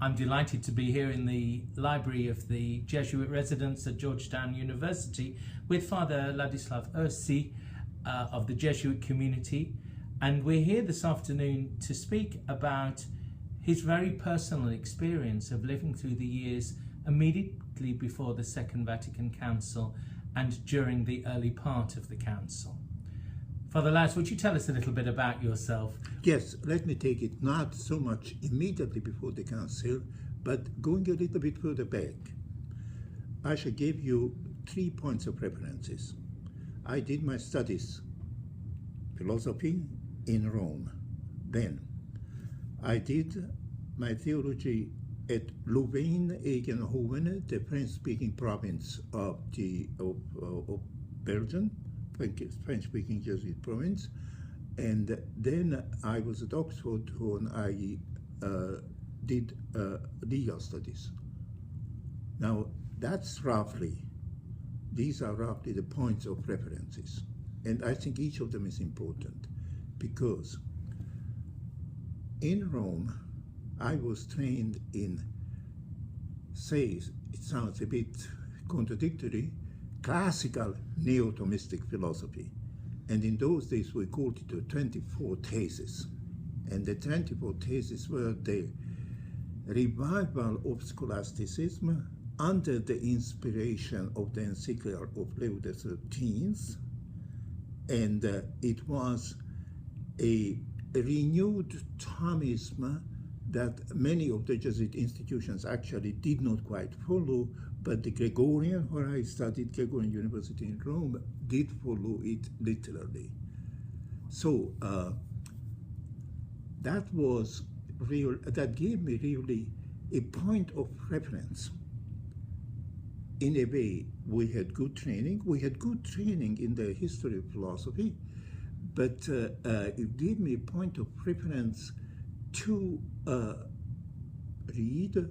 I'm delighted to be here in the library of the Jesuit residence at Georgetown University with Father Ladislas Orsy of the Jesuit community. And we're here this afternoon to speak about his very personal experience of living through the years immediately before the Second Vatican Council and during the early part of the Council. Father Lads, would you tell us a little bit about yourself? Yes, let me take it not so much immediately before the Council, but going a little bit further back. I shall give you 3 points of references. I did my studies, philosophy, in Rome. Then I did my theology at Louvain-Egenhoven, the French-speaking province of Belgium, French-speaking Jesuit province, and then I was at Oxford when I did legal studies. Now these are roughly the points of references, and I think each of them is important because in Rome I was trained in, it sounds a bit contradictory, classical neo-Thomistic philosophy. And in those days we called it the 24 theses. And the 24 theses were the revival of scholasticism under the inspiration of the encyclical of Leo XIII. And it was a renewed Thomism that many of the Jesuit institutions actually did not quite follow, but the Gregorian, where I studied, Gregorian University in Rome, did follow it literally. So that gave me really a point of reference. In a way, we had good training. We had good training in the history of philosophy, but it gave me a point of reference to read,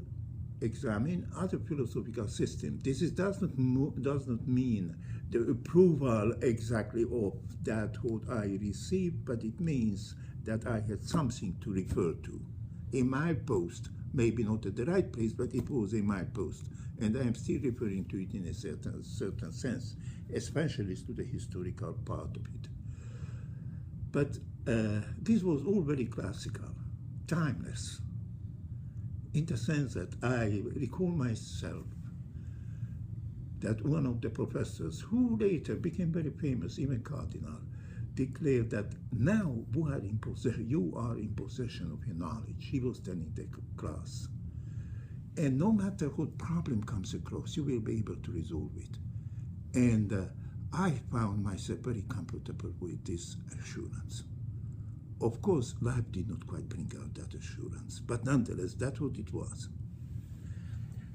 examine other philosophical systems. This does not mean the approval exactly of that what I received, but it means that I had something to refer to. A milepost, maybe not at the right place, but it was a milepost, and I am still referring to it in a certain sense, especially to the historical part of it. But this was all very classical, timeless, in the sense that I recall myself that one of the professors, who later became very famous, even cardinal, declared that now you are in possession of your knowledge. He was telling the class. And no matter what problem comes across, you will be able to resolve it. And I found myself very comfortable with this assurance. Of course, life did not quite bring out that assurance, but nonetheless, that's what it was.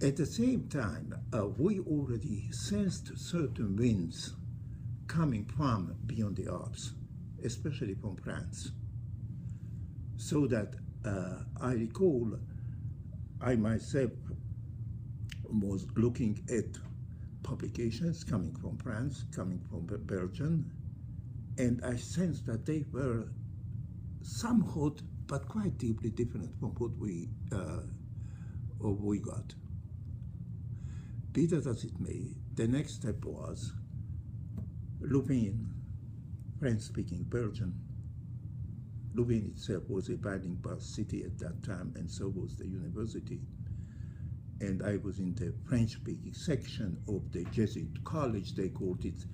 At the same time, we already sensed certain winds coming from beyond the Alps, especially from France. So that I recall I myself was looking at publications coming from France, coming from Belgium, and I sensed that they were somewhat, but quite deeply different from what we got. Be that as it may, the next step was Louvain, French-speaking Belgium. Louvain itself was a bilingual city at that time, and so was the university. And I was in the French-speaking section of the Jesuit college. They called it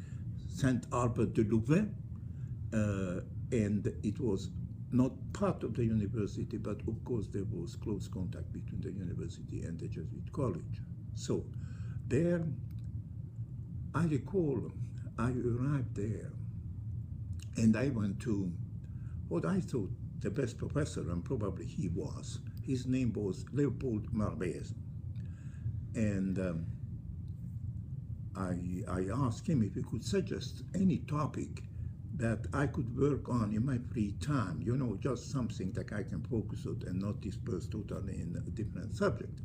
Saint Albert de Louvain, and it was not part of the university, but of course there was close contact between the university and the Jesuit college. So there, I recall, I arrived there, and I went to what I thought the best professor, and probably he was. His name was Leopold Marvez. And I asked him if he could suggest any topic that I could work on in my free time, you know, just something that I can focus on and not disperse totally in a different subject.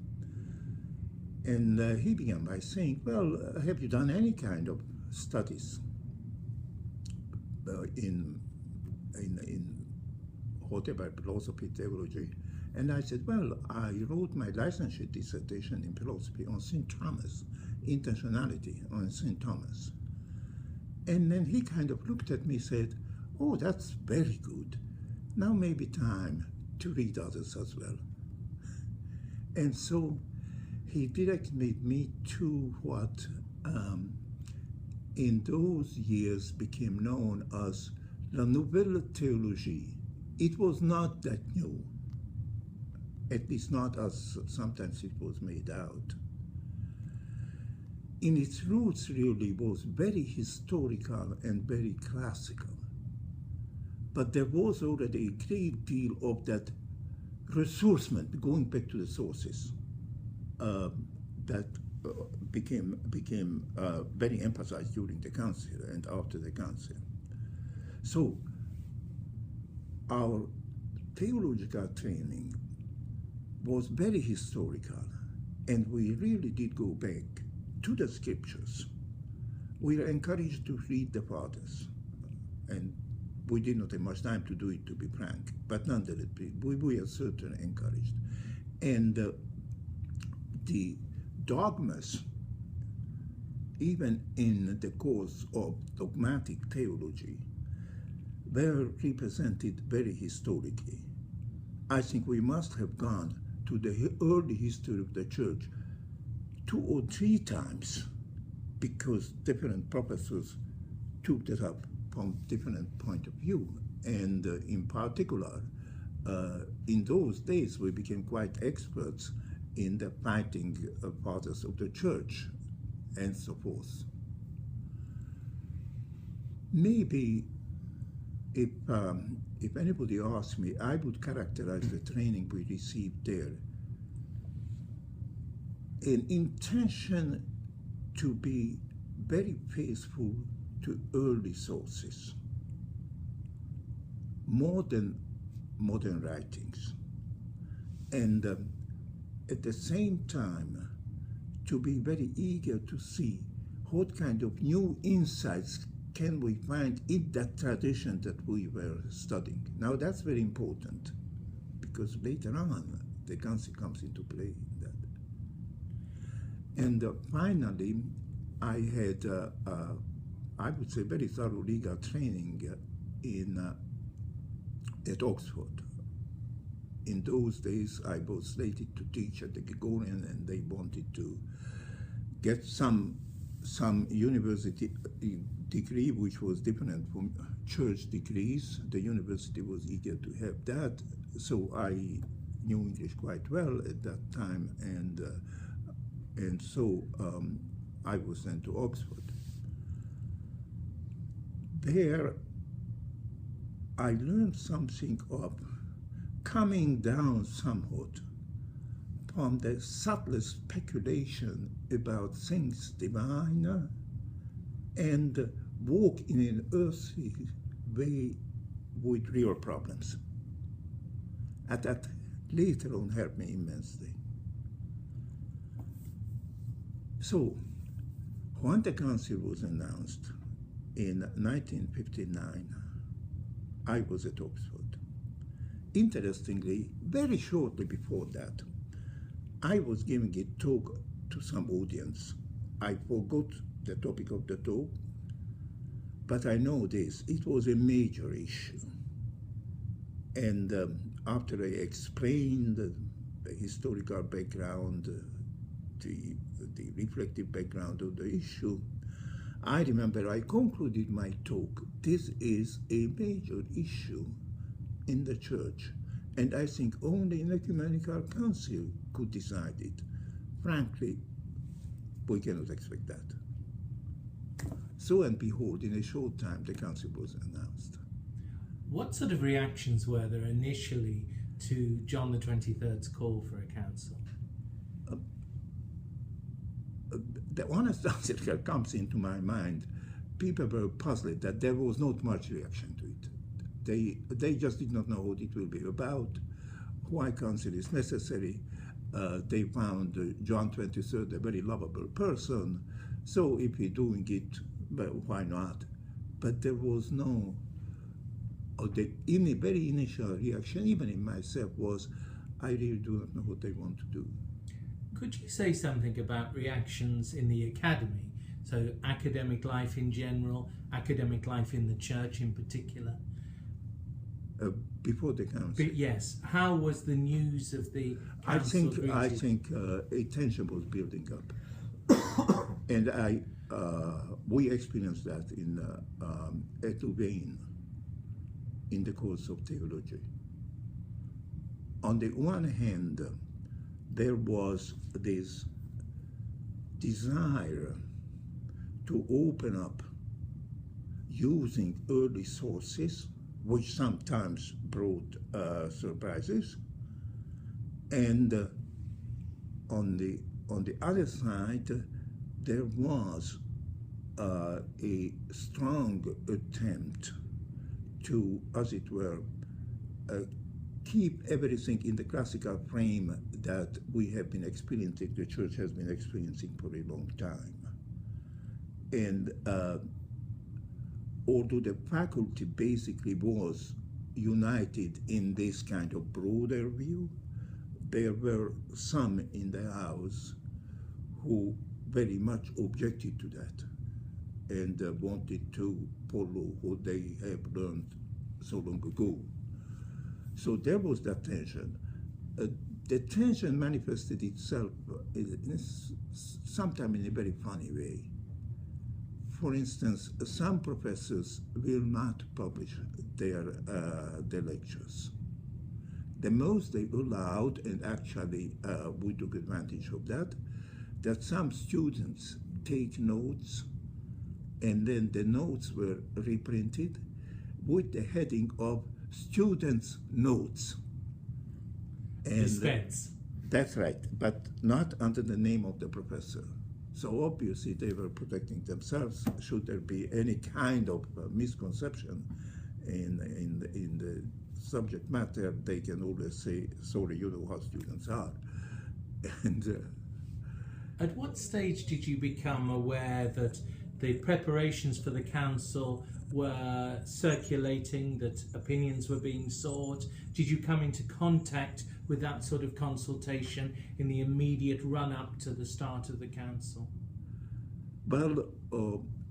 And he began by saying, well, have you done any kind of studies in whatever, philosophy, theology. And I said, well, I wrote my licentiate dissertation in philosophy on St. Thomas, intentionality on St. Thomas. And then he kind of looked at me and said, oh, that's very good. Now may be time to read others as well. And so he directed me to what in those years became known as La Nouvelle Théologie. It was not that new, at least not as sometimes it was made out. In its roots really was very historical and very classical. But there was already a great deal of that ressourcement, going back to the sources, that became very emphasized during the council and after the council. So our theological training was very historical, and we really did go back to the scriptures. We were encouraged to read the fathers, and we did not have much time to do it, to be frank, but nonetheless, we were certainly encouraged. And the dogmas, even in the course of dogmatic theology, were represented very historically. I think we must have gone to the early history of the church 2 or 3 times, because different professors took that up from different point of view. And in particular, in those days, we became quite experts in the fighting fathers of the church and so forth. Maybe if anybody asks me, I would characterize the training we received there an intention to be very faithful to early sources, more than modern writings, and at the same time to be very eager to see what kind of new insights can we find in that tradition that we were studying. Now that's very important, because later on the council comes into play in that. And finally, I had, I would say, very thorough legal training at Oxford. In those days, I was slated to teach at the Gregorian, and they wanted to get some university degree which was different from church degrees. The university was eager to have that, so I knew English quite well at that time, and so I was sent to Oxford. There, I learned something of coming down somewhat from the subtle speculation about things divine and walk in an earthly way with real problems. And that later on helped me immensely. So, when the council was announced in 1959, I was at Oxford. Interestingly, very shortly before that, I was giving a talk to some audience. I forgot the topic of the talk, but I know this, it was a major issue. And after I explained the historical background, the reflective background of the issue, I remember I concluded my talk, this is a major issue in the church, and I think only an ecumenical council could decide it. Frankly, we cannot expect that. So and behold, in a short time, the council was announced. What sort of reactions were there initially to John the 23rd's call for a council? The honest answer that comes into my mind, people were puzzled that there was not much reaction to it. They just did not know what it will be about, why council is necessary. They found John 23rd a very lovable person, so if we're doing it, well, why not? But there was no the very initial reaction, even in myself, was, I really do not know what they want to do. Could you say something about reactions in the academy? So academic life in general, academic life in the church in particular? Before the council? Yes. How was the news of the council greeted? I think a tension was building up. And we experienced that at Louvain in the course of theology. On the one hand, there was this desire to open up using early sources, which sometimes brought surprises, and on the other side, there was a strong attempt to, as it were, keep everything in the classical frame that we have been experiencing, the church has been experiencing for a long time. And although the faculty basically was united in this kind of broader view, there were some in the house who very much objected to that and wanted to follow what they have learned so long ago. So there was that tension. The tension manifested itself sometimes in a very funny way. For instance, some professors will not publish their lectures. The most they allowed, and actually we took advantage of that some students take notes, and then the notes were reprinted with the heading of students' notes. And Dispense. That's right, but not under the name of the professor. So obviously they were protecting themselves. Should there be any kind of misconception in the subject matter, they can always say, sorry, you know how students are. And at what stage did you become aware that the preparations for the council were circulating, that opinions were being sought? Did you come into contact with that sort of consultation in the immediate run-up to the start of the council? Well,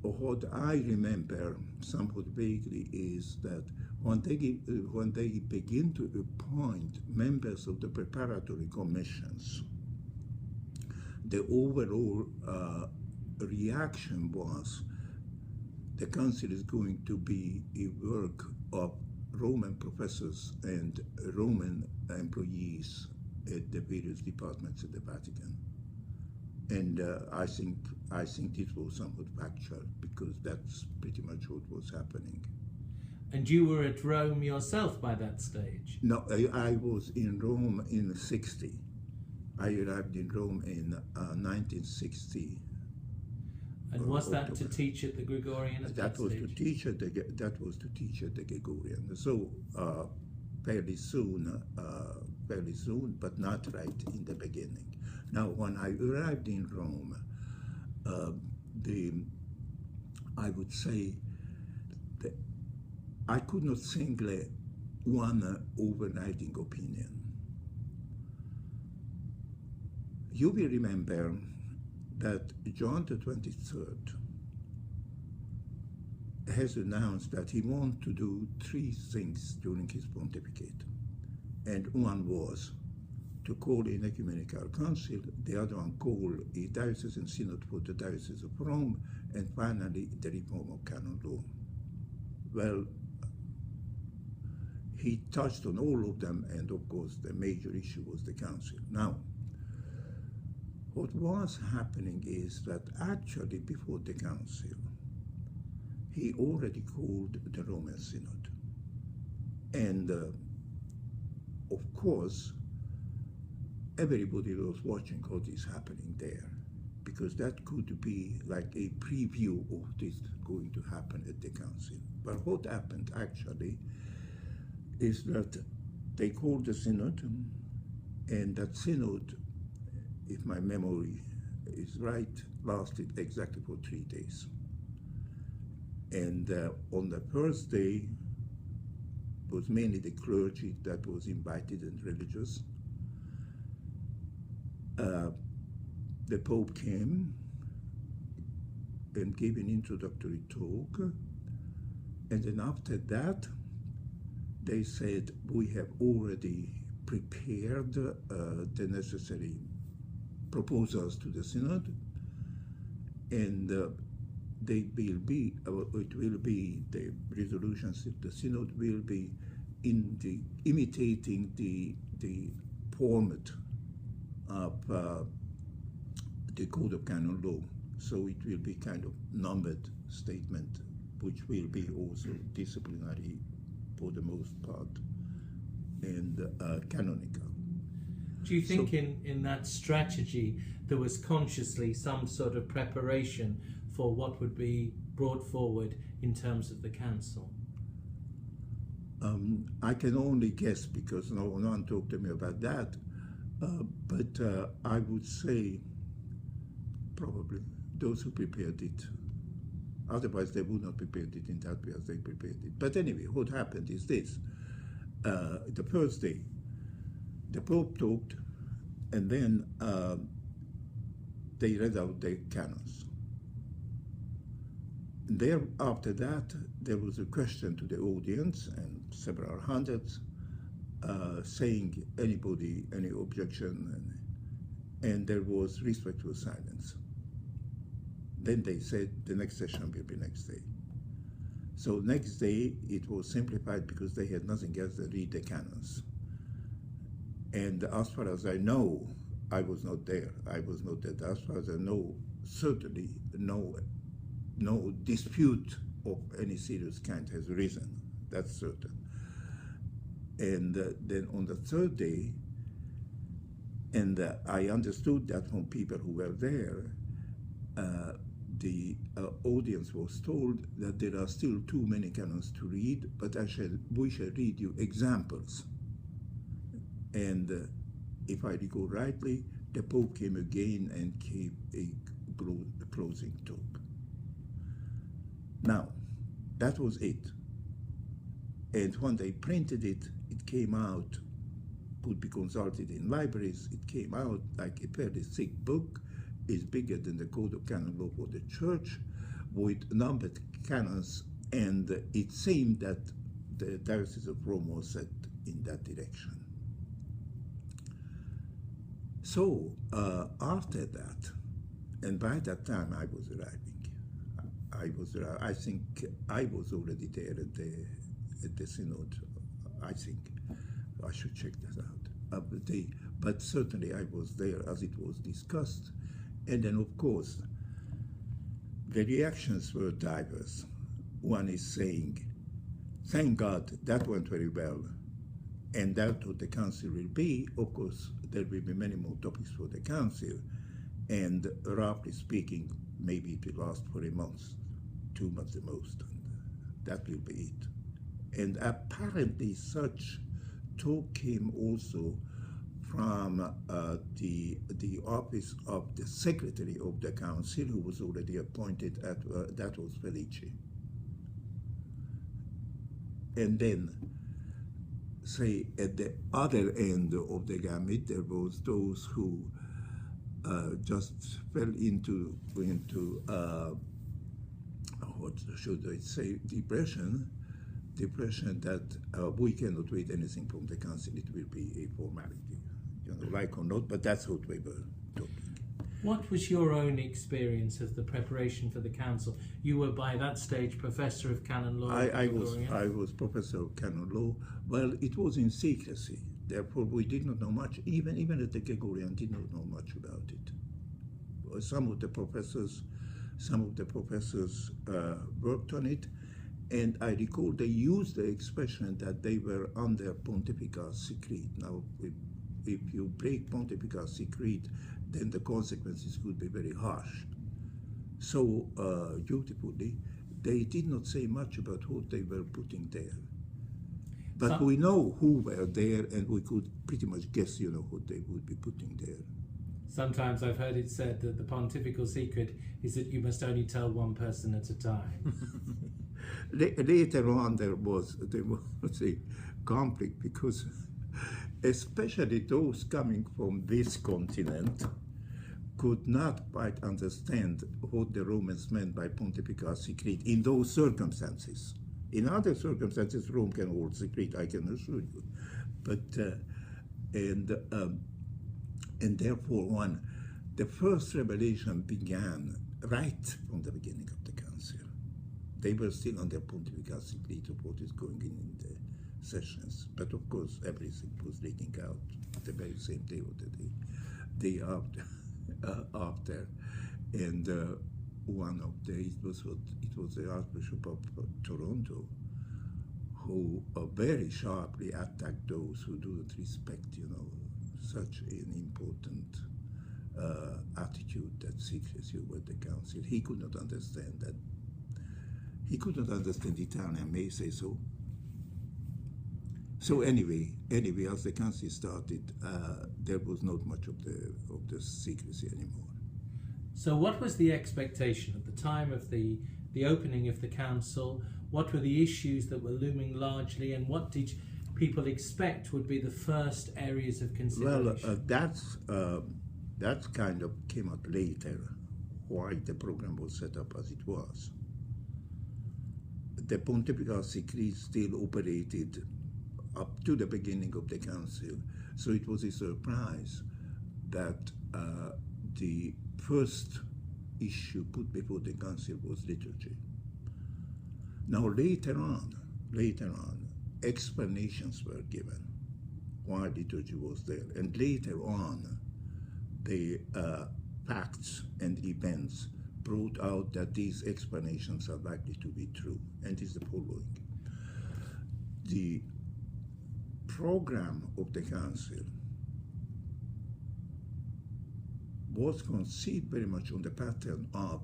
what I remember somewhat vaguely is that when they begin to appoint members of the preparatory commissions, the overall reaction was the council is going to be a work of Roman professors and Roman employees at the various departments at the Vatican. And I think this was somewhat factual, because that's pretty much what was happening. And you were at Rome yourself by that stage? No, I was in Rome in '60. I arrived in Rome in 1960. And was that to teach at the Gregorian at that was stage? That was to teach at the Gregorian. So fairly soon, but not right in the beginning. Now, when I arrived in Rome, I would say that I could not single one overriding opinion. You will remember that John the 23rd has announced that he wants to do three things during his pontificate. And one was to call an ecumenical council, the other one call a diocesan synod for the Diocese of Rome, and finally the reform of canon law. Well, he touched on all of them, and of course the major issue was the council. Now, what was happening is that actually before the council, he already called the Roman Synod. And of course, everybody was watching what is happening there, because that could be like a preview of what is going to happen at the council. But what happened actually is that they called the synod, and that synod, if my memory is right, lasted exactly for 3 days. And on the first day, was mainly the clergy that was invited and religious. The Pope came and gave an introductory talk, and then after that, they said, we have already prepared the necessary proposals to the Synod, and it will be the resolutions of the Synod will be imitating the format of the Code of Canon Law. So it will be kind of numbered statement, which will be also disciplinary for the most part, and canonical. Do you think in that strategy there was consciously some sort of preparation for what would be brought forward in terms of the council? I can only guess because no one talked to me about that, but I would say probably those who prepared it. Otherwise, they would not prepare it in that way as they prepared it. But anyway, what happened is this. The first day, the Pope talked, and then they read out the canons. There, after that, there was a question to the audience, and several hundreds, saying any objection, and there was respectful silence. Then they said the next session will be next day. So next day it was simplified because they had nothing else to read the canons. And as far as I know, I was not there. I was not there. As far as I know, certainly no dispute of any serious kind has arisen. That's certain. And then on the third day, and I understood that from people who were there, the audience was told that there are still too many canons to read, but we shall read you examples. And if I recall rightly, the Pope came again and gave a closing talk. Now, that was it. And when they printed it, it came out, could be consulted in libraries, it came out like a fairly thick book. Is bigger than the Code of Canon Law for the Church, with numbered canons, and it seemed that the Diocese of Rome was set in that direction. So after that, and by that time I was arriving. I think I was already there at the Synod. I think I should check that out. But certainly I was there as it was discussed. And then, of course, the reactions were diverse. One is saying, thank God, that went very well, and that's what the council will be. Of course, there will be many more topics for the council, and roughly speaking, maybe it will last for a month, 2 months the most, and that will be it. And apparently such talk came also from the office of the secretary of the council, who was already appointed that was Felice. And then, say, at the other end of the gamut, there was those who just fell into what should I say, depression that we cannot read anything from the council, it will be a formality. Like or not, but that's what we were talking. What was your own experience of the preparation for the council? You were by that stage professor of canon law. I was professor of canon law. Well, it was in secrecy. Therefore, we did not know much. Even at the Gregorian, did not know much about it. Some of the professors worked on it, and I recall they used the expression that they were under pontifical secret. Now, if you break pontifical secret, then the consequences could be very harsh. So, dutifully, they did not say much about what they were putting there. But we know who were there, and we could pretty much guess, what they would be putting there. Sometimes I've heard it said that the pontifical secret is that you must only tell one person at a time. Later on, there was a conflict because, especially those coming from this continent, could not quite understand what the Romans meant by pontifical secret in those circumstances. In other circumstances, Rome can hold secret, I can assure you. But and therefore, the first revelation began right from the beginning of the council. They were still on their pontifical secret of what is going in the sessions, but of course everything was leaking out the very same day or the day after. And one of the it was the Archbishop of Toronto who very sharply attacked those who do not respect, such an important attitude that secrecy over the council. He could not understand that. He could not understand Italian, may I say so. So anyway, as the council started, there was not much of the secrecy anymore. So what was the expectation at the time of the opening of the council? What were the issues that were looming largely, and what did people expect would be the first areas of consideration? Well, that kind of came out later, why the program was set up as it was. The pontifical secret still operated up to the beginning of the council, so it was a surprise that the first issue put before the council was liturgy. Now later on, explanations were given why liturgy was there, and later on, the facts and events brought out that these explanations are likely to be true, and is the following. The program of the council was conceived very much on the pattern of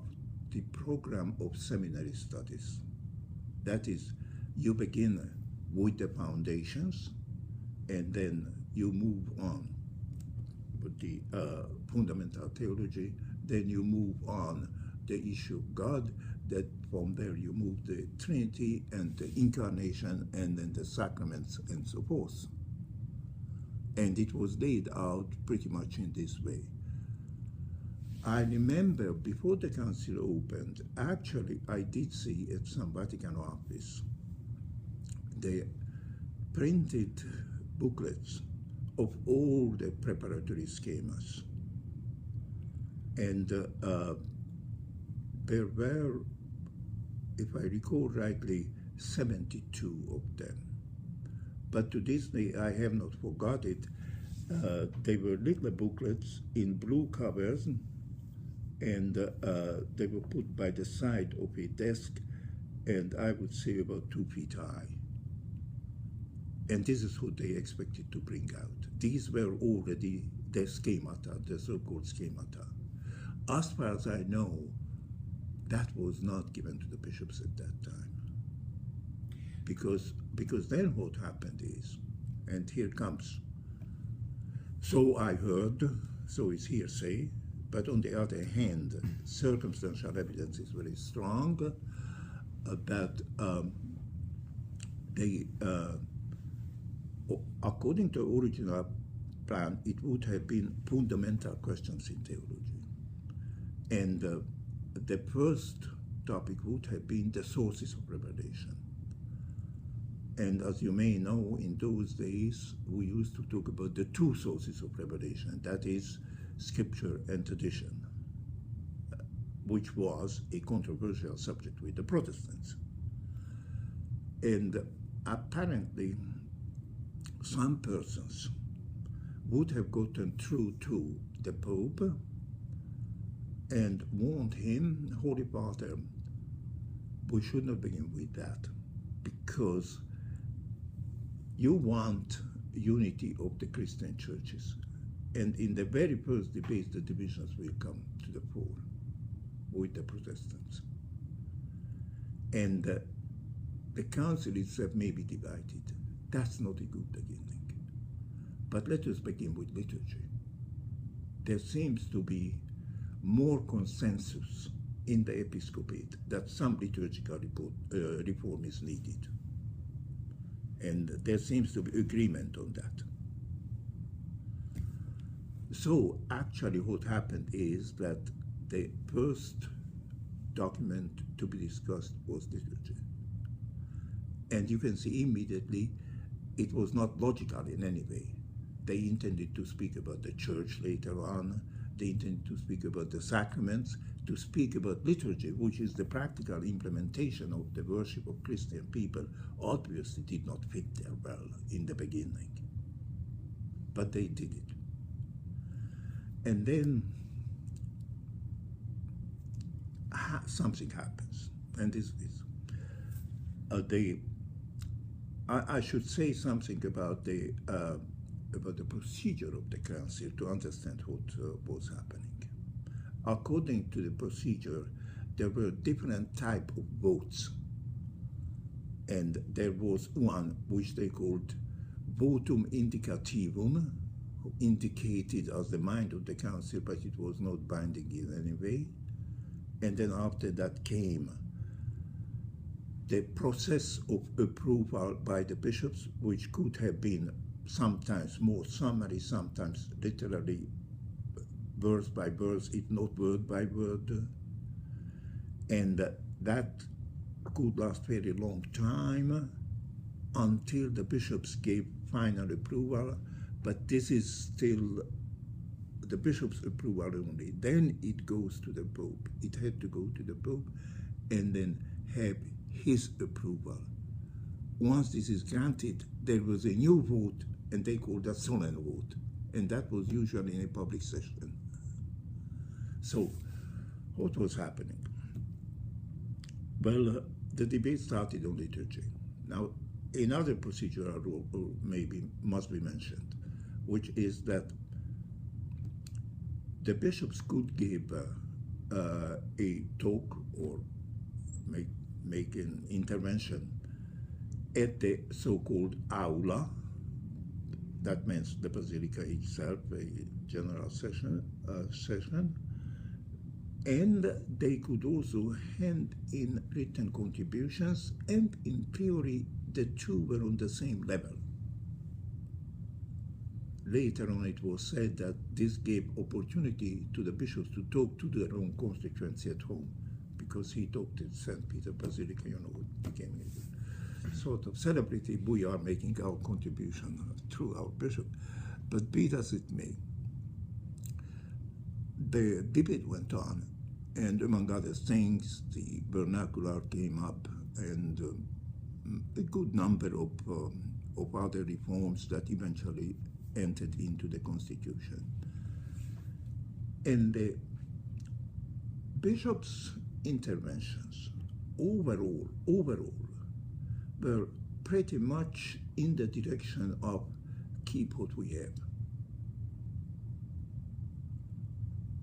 the program of seminary studies. That is, you begin with the foundations, and then you move on with the fundamental theology, then you move on the issue of God, that from there you move the Trinity and the Incarnation and then the sacraments and so forth. And it was laid out pretty much in this way. I remember before the council opened, actually I did see at some Vatican office, they printed booklets of all the preparatory schemas. And there were, if I recall rightly, 72 of them. But to this day, I have not forgot it. They were little booklets in blue covers, and they were put by the side of a desk, and I would say about 2 feet high. And this is what they expected to bring out. These were already the schemata, the so-called schemata. As far as I know, that was not given to the bishops at that time. Because then what happened is, and here comes, so I heard, so it's hearsay, but on the other hand, circumstantial evidence is very strong that according to the original plan, it would have been fundamental questions in theology. And the first topic would have been the sources of revelation. And as you may know, in those days, we used to talk about the 2 sources of revelation, that is, Scripture and tradition, which was a controversial subject with the Protestants. And apparently, some persons would have gotten through to the Pope and warned him, Holy Father, we should not begin with that, because you want unity of the Christian churches. And in the very first debate, the divisions will come to the fore with the Protestants. And the council itself may be divided. That's not a good beginning. But let us begin with liturgy. There seems to be more consensus in the episcopate that some liturgical reform is needed. And there seems to be agreement on that. So actually what happened is that the first document to be discussed was liturgy. And you can see immediately it was not logical in any way. They intended to speak about the church later on. They intended to speak about the sacraments, to speak about liturgy, which is the practical implementation of the worship of Christian people, obviously did not fit there well in the beginning. But they did it. And then something happens. And this is, I should say something about the procedure of the council to understand what was happening. According to the procedure, there were different types of votes. And there was one which they called votum indicativum, indicated as the mind of the council, but it was not binding in any way. And then after that came the process of approval by the bishops, which could have been sometimes more summary, sometimes literally verse by verse, if not word by word. And that could last very long time until the bishops gave final approval, but this is still the bishop's approval only. Then it goes to the Pope. It had to go to the Pope and then have his approval. Once this is granted, there was a new vote, and they called that solemn vote, and that was usually in a public session. So, what was happening? Well, the debate started on liturgy. Now, another procedural rule maybe must be mentioned, which is that the bishops could give a talk or make an intervention at the so-called aula. That means the basilica itself, a general session, and they could also hand in written contributions, and in theory the two were on the same level. Later on it was said that this gave opportunity to the bishops to talk to their own constituency at home, because he talked at St. Peter Basilica, you know, it became a sort of celebrity. We are making our contribution through our bishop. But be it as it may, the debate went on, and among other things, the vernacular came up, and a good number of other reforms that eventually entered into the Constitution. And the bishops' interventions overall were pretty much in the direction of keep what we have.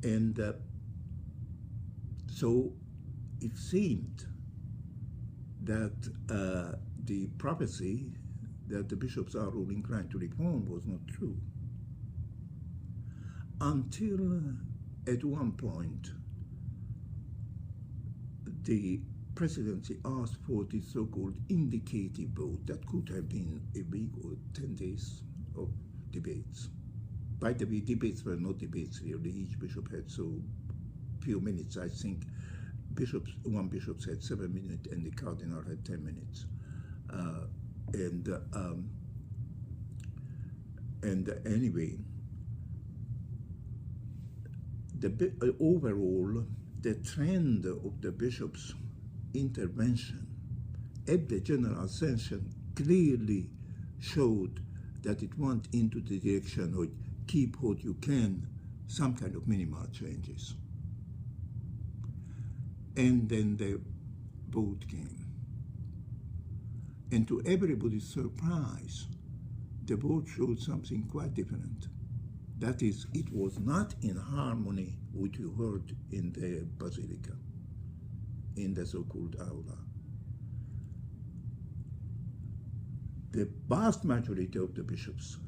And so it seemed that the prophecy that the bishops are all inclined to reform was not true. Until at one point, the presidency asked for the so-called indicative vote that could have been a week or 10 days of debates. By the way, debates were not debates really. Each bishop had so few minutes. I think one bishop had 7 minutes and the cardinal had 10 minutes. And anyway, overall, the trend of the bishop's intervention at the general session clearly showed that it went into the direction of keep what you can, some kind of minimal changes. And then the vote came. And to everybody's surprise, the vote showed something quite different. That is, it was not in harmony with what you heard in the basilica, in the so-called aula. The vast majority of the bishops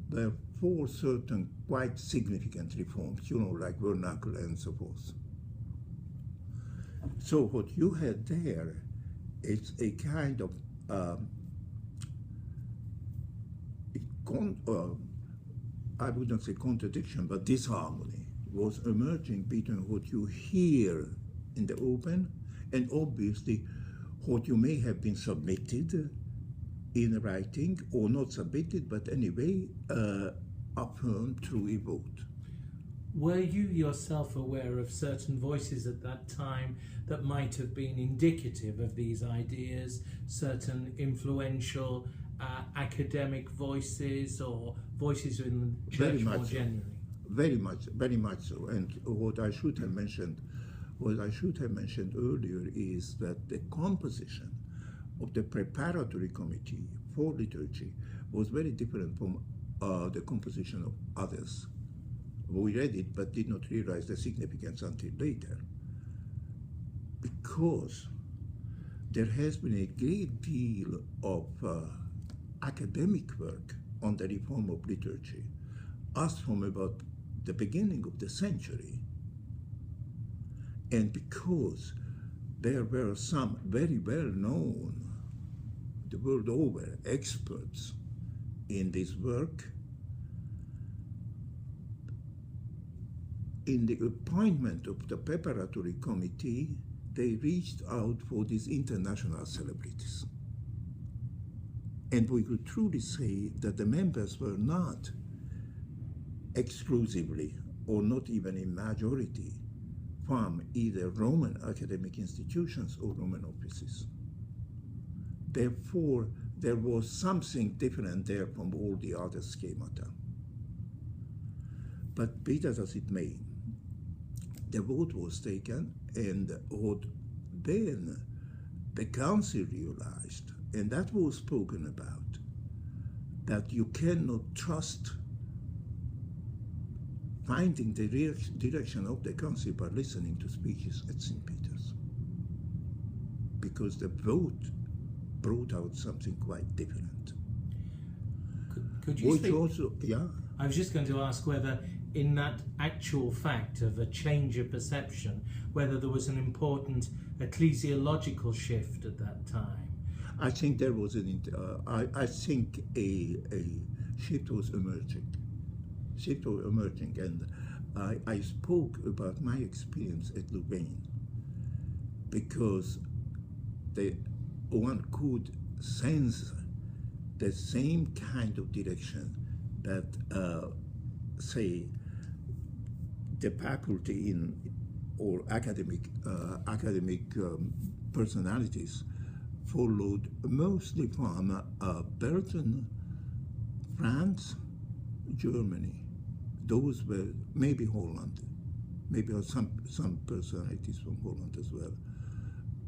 were for certain quite significant reforms, you know, like vernacular and so forth. So what you had there, it's a kind of I would not say contradiction, but disharmony was emerging between what you hear in the open and obviously what you may have been submitted in writing or not submitted, but anyway affirmed through a vote. Were you yourself aware of certain voices at that time that might have been indicative of these ideas, certain influential academic voices or voices in the church more generally? Very much so. And what I should have mentioned earlier is that the composition of the preparatory committee for liturgy was very different from the composition of others. We read it but did not realize the significance until later, because there has been a great deal of academic work on the reform of liturgy, as from about the beginning of the century. And because there were some very well-known, the world over, experts in this work, in the appointment of the preparatory committee, they reached out for these international celebrities. And we could truly say that the members were not exclusively, or not even in majority, from either Roman academic institutions or Roman offices. Therefore, there was something different there from all the other schemata. But be that as it may, the vote was taken, and what then the council realized, and that was spoken about, that you cannot trust finding the direction of the council by listening to speeches at St. Peter's, because the vote brought out something quite different. Could you speak? Also, yeah? I was just going to ask whether in that actual fact of a change of perception, whether there was an important ecclesiological shift at that time. I think there was I think a shift was emerging. And I spoke about my experience at Louvain, because one could sense the same kind of direction that, say, the faculty or academic personalities followed, mostly from Belgium, France, Germany. Those were maybe Holland, maybe some personalities from Holland as well,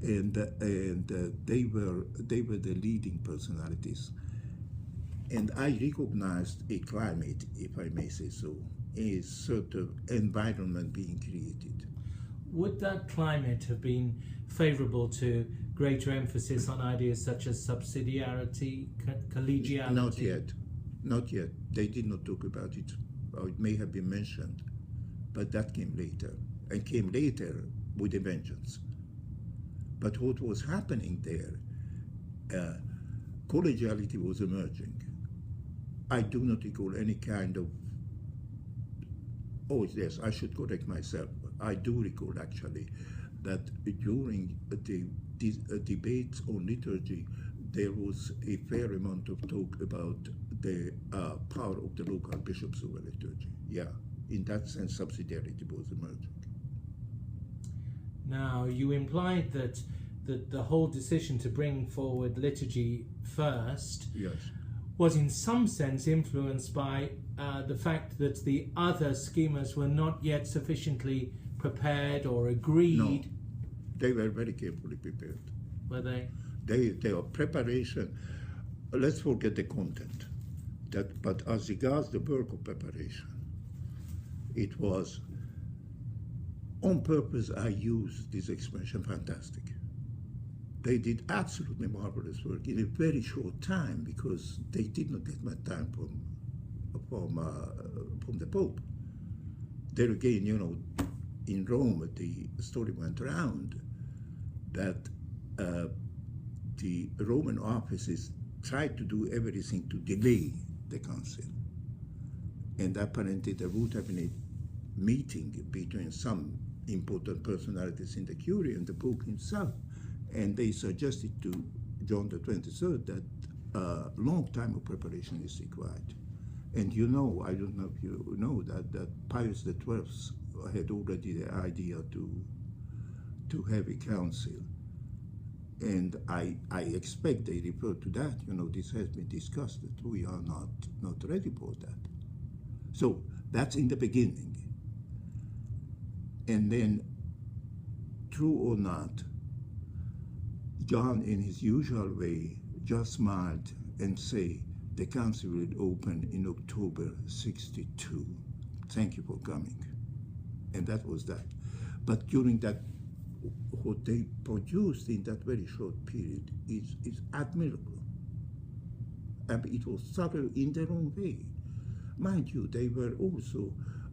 and they were the leading personalities. And I recognized a climate, if I may say so, a sort of environment being created. Would that climate have been favorable to greater emphasis on ideas such as subsidiarity, collegiality? Not yet. They did not talk about it. Or it may have been mentioned, but that came later, and came later with a vengeance. But what was happening there, collegiality was emerging. I do not recall any kind of, oh yes, I should correct myself. I do recall actually that during the debates on liturgy, there was a fair amount of talk about the power of the local bishops over liturgy. Yeah, in that sense, subsidiarity was emerging. Now, you implied that the whole decision to bring forward liturgy first, yes, was in some sense influenced by the fact that the other schemas were not yet sufficiently prepared or agreed. No, they were very carefully prepared. Were they? Their preparation, let's forget the content. But as regards the work of preparation, it was, on purpose I use this expression, fantastic. They did absolutely marvelous work in a very short time, because they did not get much time from the Pope. There again, in Rome, the story went around that the Roman offices tried to do everything to delay the council. And apparently there would have been a meeting between some important personalities in the Curia and the Pope himself. And they suggested to John the 23rd that a long time of preparation is required. And you know, I don't know if you know that Pius XII had already the idea to have a council. And I expect they refer to that. You know, this has been discussed, that we are not ready for that. So that's in the beginning. And then, true or not, John, in his usual way, just smiled and say, the council will open in October 62. Thank you for coming. And that was that. But during that, what they produced in that very short period is admirable. And it was thorough in their own way. Mind you, they were also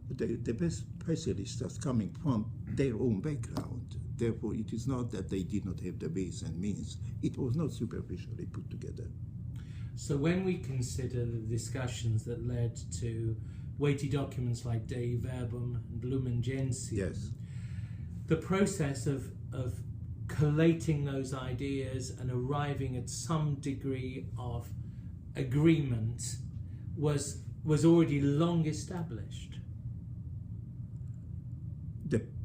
the best specialists coming from their own background. Therefore, it is not that they did not have the ways and means. It was not superficially put together. So when we consider the discussions that led to weighty documents like Dei Verbum and Lumen Gentium, Yes. the process of collating those ideas and arriving at some degree of agreement was already long established.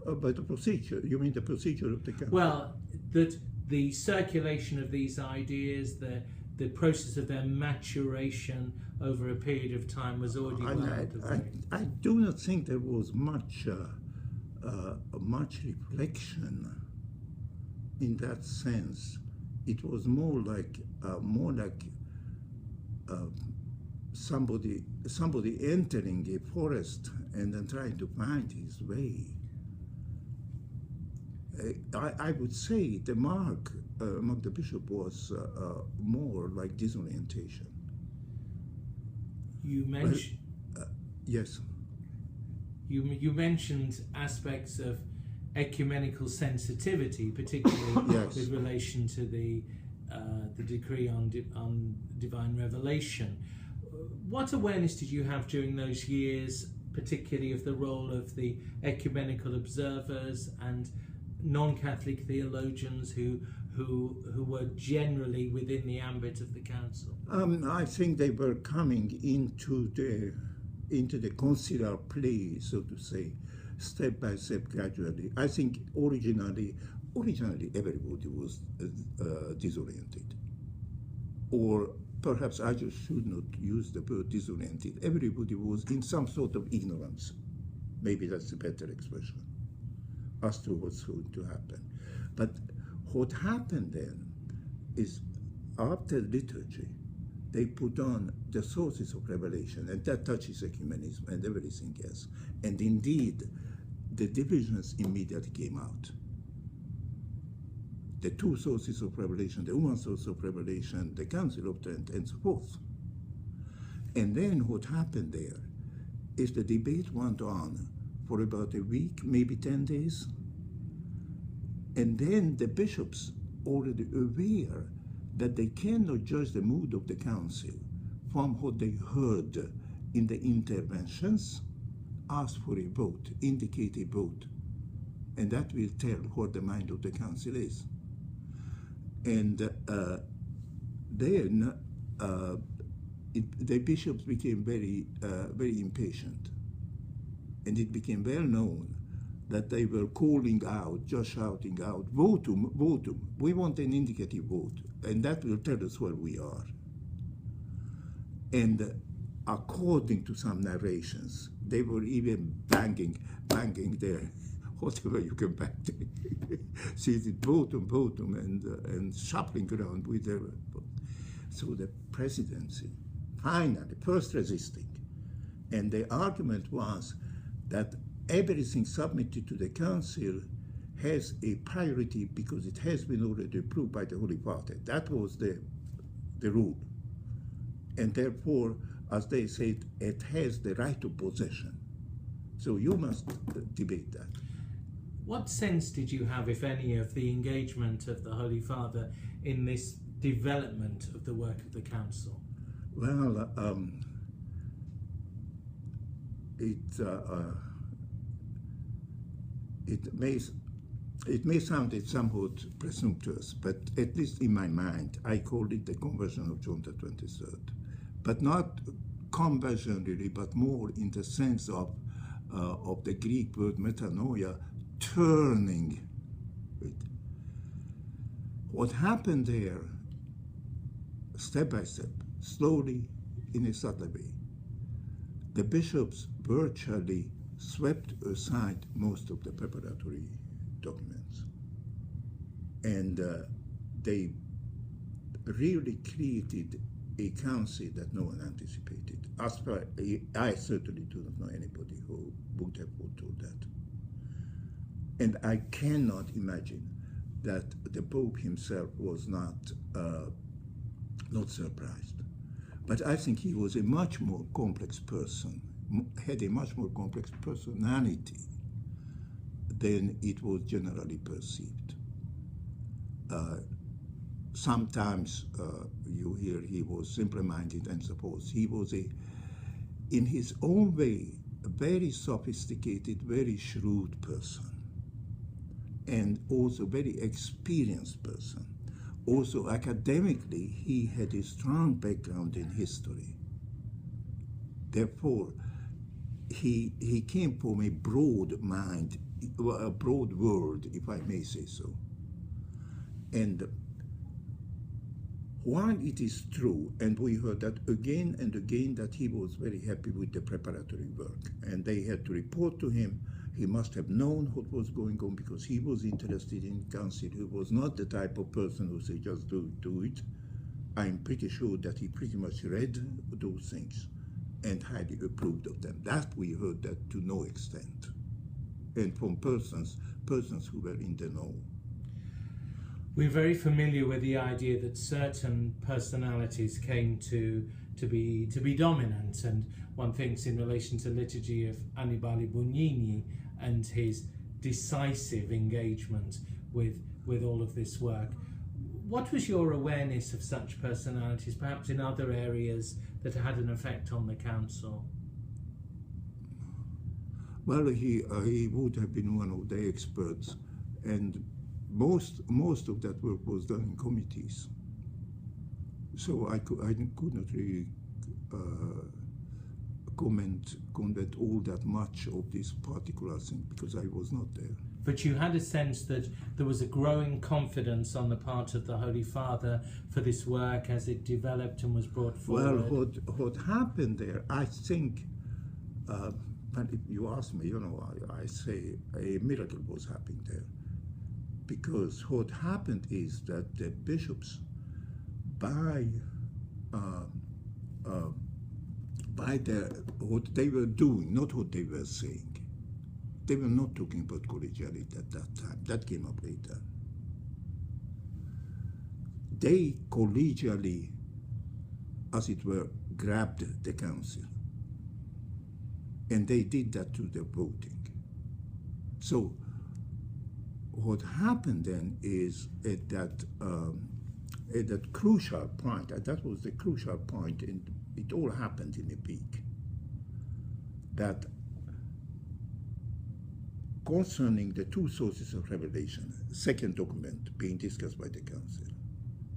But the procedure, you mean the procedure of the council? Well, that the circulation of these ideas, the process of their maturation over a period of time was already well underway. I do not think there was much reflection in that sense. It was more like somebody entering a forest and then trying to find his way. I would say the mark among the bishop was more like disorientation. You mentioned yes. You mentioned aspects of ecumenical sensitivity, particularly Yes. with relation to the decree on divine revelation. What awareness did you have during those years, particularly of the role of the ecumenical observers and non-Catholic theologians who were generally within the ambit of the council? I think they were coming into the conciliar play, so to say, step by step, gradually. I think originally everybody was disoriented, or perhaps I just should not use the word disoriented. Everybody was in some sort of ignorance. Maybe that's a better expression as to what's going to happen. But what happened then is, after liturgy, they put on the sources of revelation, and that touches ecumenism and everything else. And indeed, the divisions immediately came out. The two sources of revelation, the one source of revelation, the Council of Trent, and so forth. And then what happened there is the debate went on for about a week, maybe 10 days. And then the bishops, already aware that they cannot judge the mood of the council from what they heard in the interventions, asked for a vote, indicate a vote. And that will tell what the mind of the council is. And then the bishops became very impatient. And it became well known that they were calling out, just shouting out, votum, votum. We want an indicative vote, and that will tell us where we are. And according to some narrations, they were even banging their, whatever you can bang, see the votum, votum, and shuffling around with their vote. So the presidency, finally, first resisting, and the argument was that everything submitted to the council has a priority because it has been already approved by the Holy Father. That was the rule. And therefore, as they said, it has the right of possession. So you must debate that. What sense did you have, if any, of the engagement of the Holy Father in this development of the work of the Council? Well, it may sound somewhat presumptuous, but at least in my mind, I called it the conversion of John the 23rd. But not conversion really, but more in the sense of the Greek word metanoia, turning it. What happened there, step by step, slowly, in a subtle way, the bishops virtually swept aside most of the preparatory documents. And they really created a council that no one anticipated. As far, I certainly do not know anybody who would have foretold that. And I cannot imagine that the Pope himself was not surprised. But I think he was a much more complex person, had a much more complex personality than it was generally perceived. Sometimes you hear he was simple-minded and suppose he was in his own way, a very sophisticated, very shrewd person, and also very experienced person. Also academically, he had a strong background in history. Therefore, he came from a broad mind, a broad world, if I may say so. And while it is true, and we heard that again and again, that he was very happy with the preparatory work, and they had to report to him, he must have known what was going on because he was interested in council. He was not the type of person who say just do it. I'm pretty sure that he pretty much read those things and highly approved of them. That we heard that to no extent, and from persons who were in the know. We're very familiar with the idea that certain personalities came to be dominant, and one thinks in relation to liturgy of Annibale Bugnini and his decisive engagement with all of this work. What was your awareness of such personalities, perhaps in other areas that had an effect on the council? Well, he would have been one of the experts, and most of that work was done in committees. So I could not really comment all that much of this particular thing because I was not there. But you had a sense that there was a growing confidence on the part of the Holy Father for this work as it developed and was brought forward. Well, what happened there, I think, but if you ask me, I say a miracle was happening there. Because what happened is that the bishops, by what they were doing, not what they were saying, they were not talking about collegiality at that time. That came up later. They collegially, as it were, grabbed the council. And they did that through their voting. So what happened then is at that crucial point, that was the crucial point, and it all happened in a peak, that concerning the two sources of revelation, second document being discussed by the council,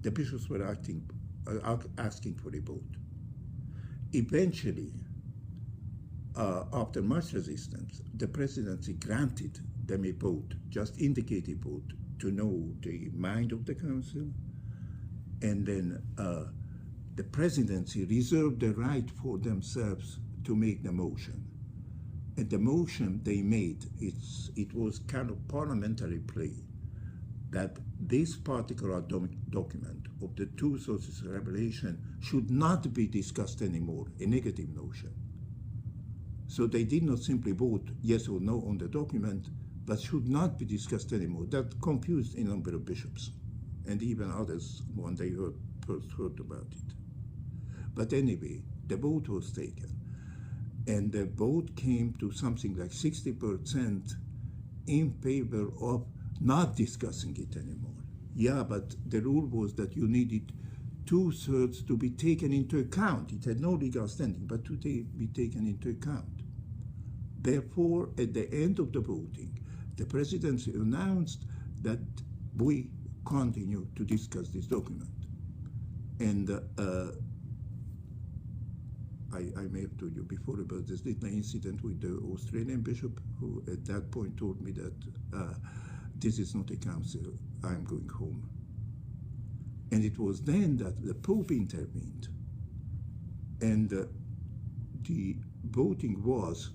the bishops were asking for a vote. Eventually, after much resistance, the presidency granted them a vote, just indicate a vote, to know the mind of the council, and then the presidency reserved the right for themselves to make the motion. And the motion they made, it was kind of parliamentary play, that this particular document of the two sources of revelation should not be discussed anymore, a negative motion. So they did not simply vote yes or no on the document, but should not be discussed anymore. That confused a number of bishops, and even others when they first heard about it. But anyway, the vote was taken, and the vote came to something like 60% in favor of not discussing it anymore. Yeah, but the rule was that you needed 2/3 to be taken into account. It had no legal standing, but to be taken into account. Therefore, at the end of the voting, the presidency announced that we continue to discuss this document. And I may have told you before about this little incident with the Australian bishop, who at that point told me that this is not a council, I'm going home. And it was then that the Pope intervened. And the voting was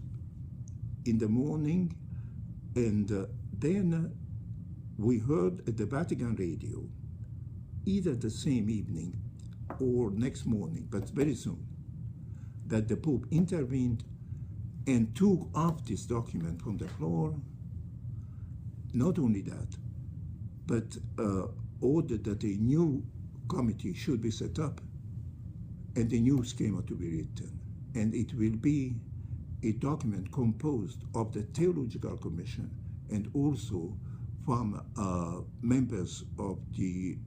in the morning, and then we heard at the Vatican radio, either the same evening or next morning, but very soon, that the Pope intervened and took off this document from the floor. Not only that, but ordered that a new committee should be set up and a new schema to be written. And it will be a document composed of the Theological Commission and also from members of the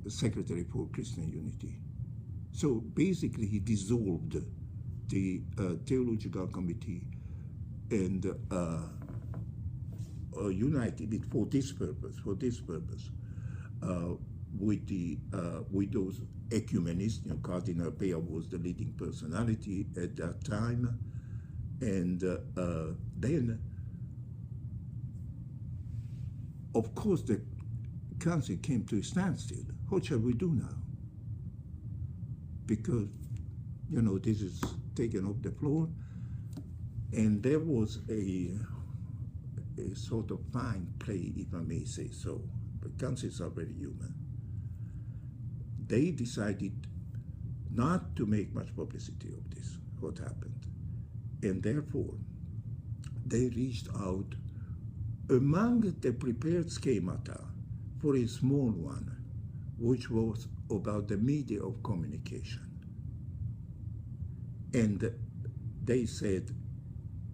Secretary for Christian Unity. So basically he dissolved the Theological Committee and united it for this purpose, with those ecumenists. Cardinal Bea was the leading personality at that time, and then, of course, the council came to a standstill. What shall we do now? Because, this is taken off the floor, and there was a sort of fine play, if I may say so. But councils are very human. They decided not to make much publicity of this, what happened. And therefore, they reached out among the prepared schemata for a small one, which was about the media of communication. And they said,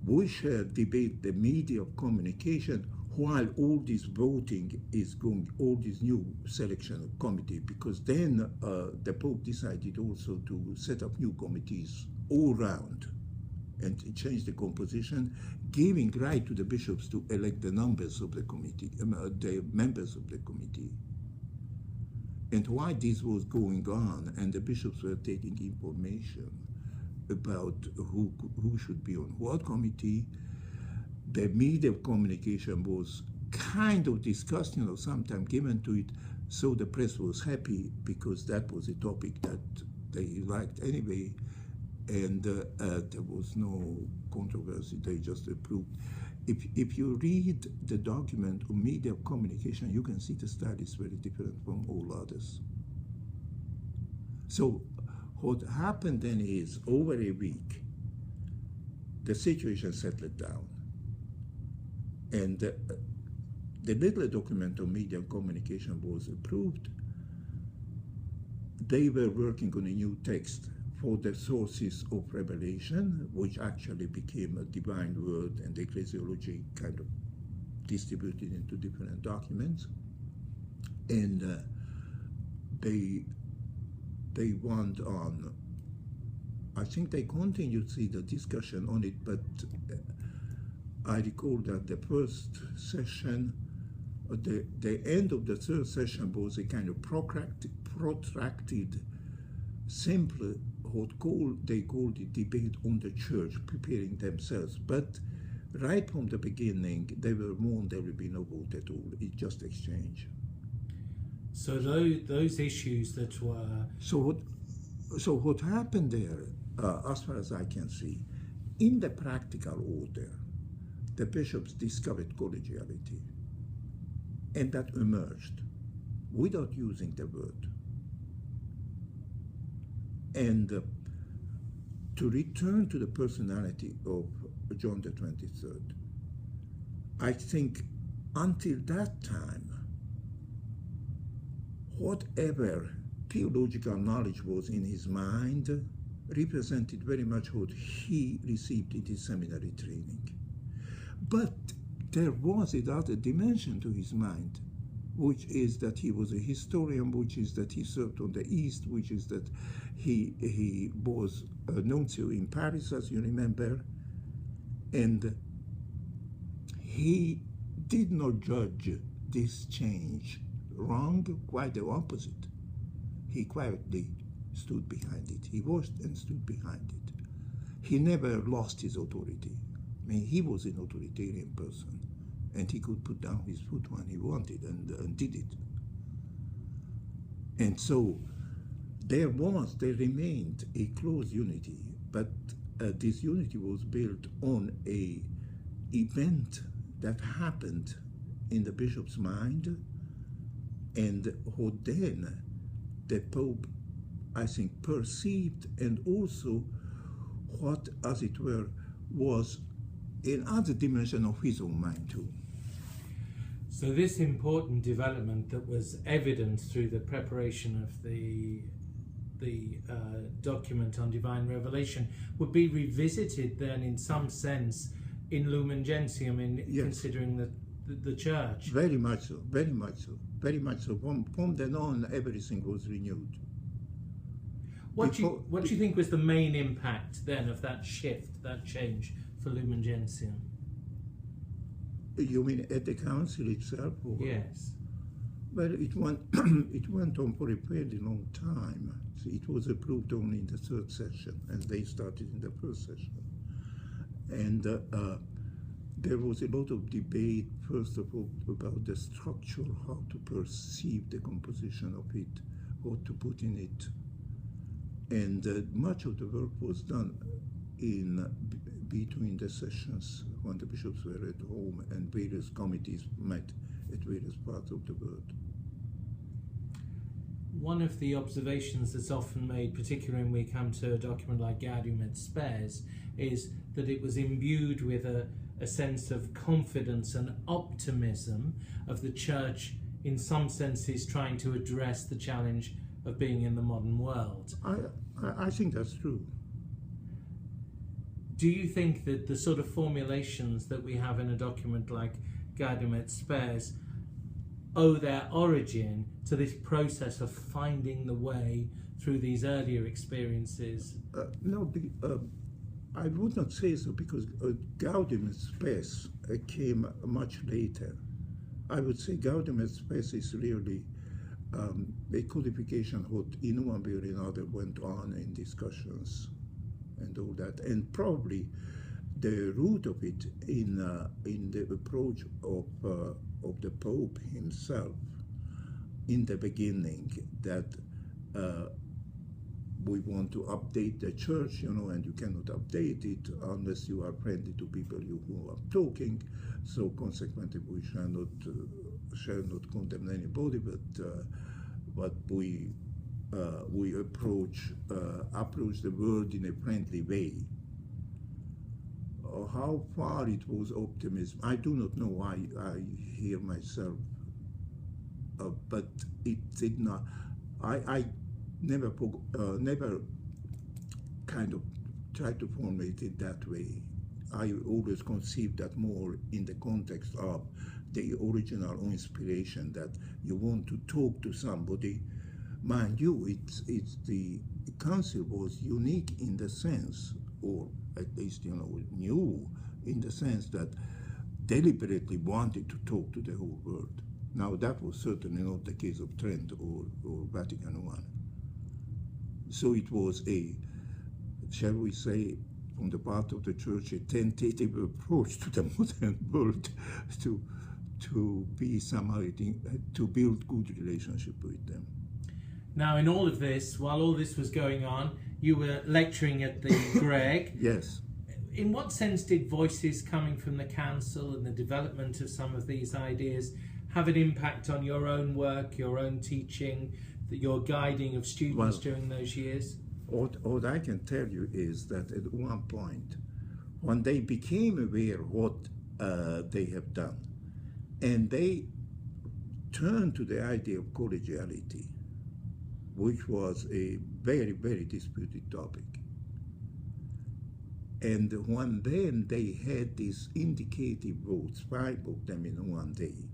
we shall debate the media of communication while all this voting is going, all this new selection of committee, because then the Pope decided also to set up new committees all round and change the composition, giving right to the bishops to elect the members of the committee, the members of the committee. And while this was going on, and the bishops were taking information about who should be on what committee, the media of communication was kind of discussed, some time given to it, so the press was happy because that was a topic that they liked anyway, and there was no controversy, they just approved. If you read the document on media of communication, you can see the style is very different from all others. So what happened then is, over a week, the situation settled down. And the little document on media and communication was approved. They were working on a new text for the sources of revelation, which actually became a divine word, and ecclesiology kind of distributed into different documents. And they went on. I think they continued to see the discussion on it, but I recall that the first session, the end of the third session was a kind of protracted, simple, they called it debate on the church, preparing themselves. But right from the beginning, they were warned there will be no vote at all. It just exchange. So those issues that were... So what happened there, as far as I can see, in the practical order, the bishops discovered collegiality, and that emerged without using the word. And to return to the personality of John the 23rd, I think until that time, whatever theological knowledge was in his mind represented very much what he received in his seminary training. But there was another dimension to his mind, which is that he was a historian, which is that he served on the East, which is that he was a nuncio in Paris, as you remember, and he did not judge this change wrong, quite the opposite. He quietly stood behind it. He watched and stood behind it. He never lost his authority. I mean, he was an authoritarian person, and he could put down his foot when he wanted, and did it. And so there remained a close unity, but this unity was built on a event that happened in the bishop's mind, and who then the Pope, I think, perceived, and also what, as it were, was another dimension of his own mind too. So this important development that was evident through the preparation of the document on divine revelation would be revisited then in some sense in Lumen Gentium, in Yes. Considering the Church. Very much so, very much so, very much so. From then on, everything was renewed. What do you think was the main impact then of that shift, that change for Lumen Gentium? You mean at the council itself? Or? Yes. Well, it went on for a fairly long time. It was approved only in the third session, and they started in the first session. And there was a lot of debate, first of all, about the structure, how to perceive the composition of it, what to put in it. And much of the work was done between the sessions when the bishops were at home and various committees met at various parts of the world. One of the observations that's often made, particularly when we come to a document like Gaudium et Spes, is that it was imbued with a sense of confidence and optimism of the Church, in some senses trying to address the challenge of being in the modern world. I think that's true. Do you think that the sort of formulations that we have in a document like Gaudium et Spes owe their origin to this process of finding the way through these earlier experiences? No, I would not say so, because Gaudium et Spes came much later. I would say Gaudium et Spes is really a codification what in one way or another went on in discussions and all that, and probably the root of it in the approach of the Pope himself in the beginning, that we want to update the Church, and you cannot update it unless you are friendly to people who are talking. So consequently, we shall not condemn anybody, but we approach the world in a friendly way. How far it was optimism, I do not know. I hear myself, but it did not. I never kind of tried to formulate it that way. I always conceived that more in the context of the original inspiration, that you want to talk to somebody. Mind you, the council was unique in the sense, or at least new in the sense, that deliberately wanted to talk to the whole world. Now that was certainly not the case of Trent or Vatican I. So it was a, shall we say, on the part of the Church, a tentative approach to the modern world to be somehow, to build good relationship with them. Now, in all of this, while all this was going on, you were lecturing at the Greg. Yes. In what sense did voices coming from the council and the development of some of these ideas have an impact on your own work, your own teaching, your guiding of students during those years? What I can tell you is that at one point, when they became aware of what they have done, and they turned to the idea of collegiality, which was a very, very disputed topic, And one then they had these indicative votes, 5 of them in one day.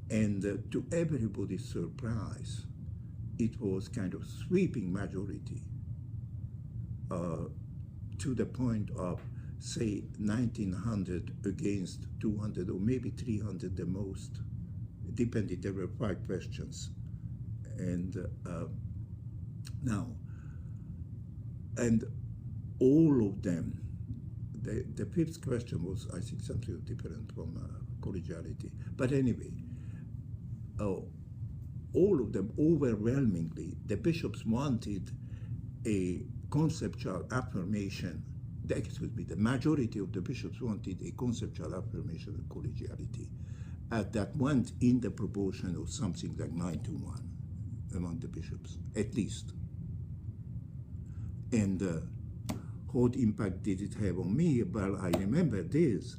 And to everybody's surprise, it was kind of sweeping majority to the point of, say, 1900 against 200 or maybe 300 the most, depending. There were 5 questions. And now, and all of them, the 5th question was, I think, something different from collegiality. But anyway, all of them overwhelmingly, the bishops wanted a conceptual affirmation. Excuse me, the majority of the bishops wanted a conceptual affirmation of collegiality that went in the proportion of something like 9-1 among the bishops, at least. And what impact did it have on me? Well, I remember this,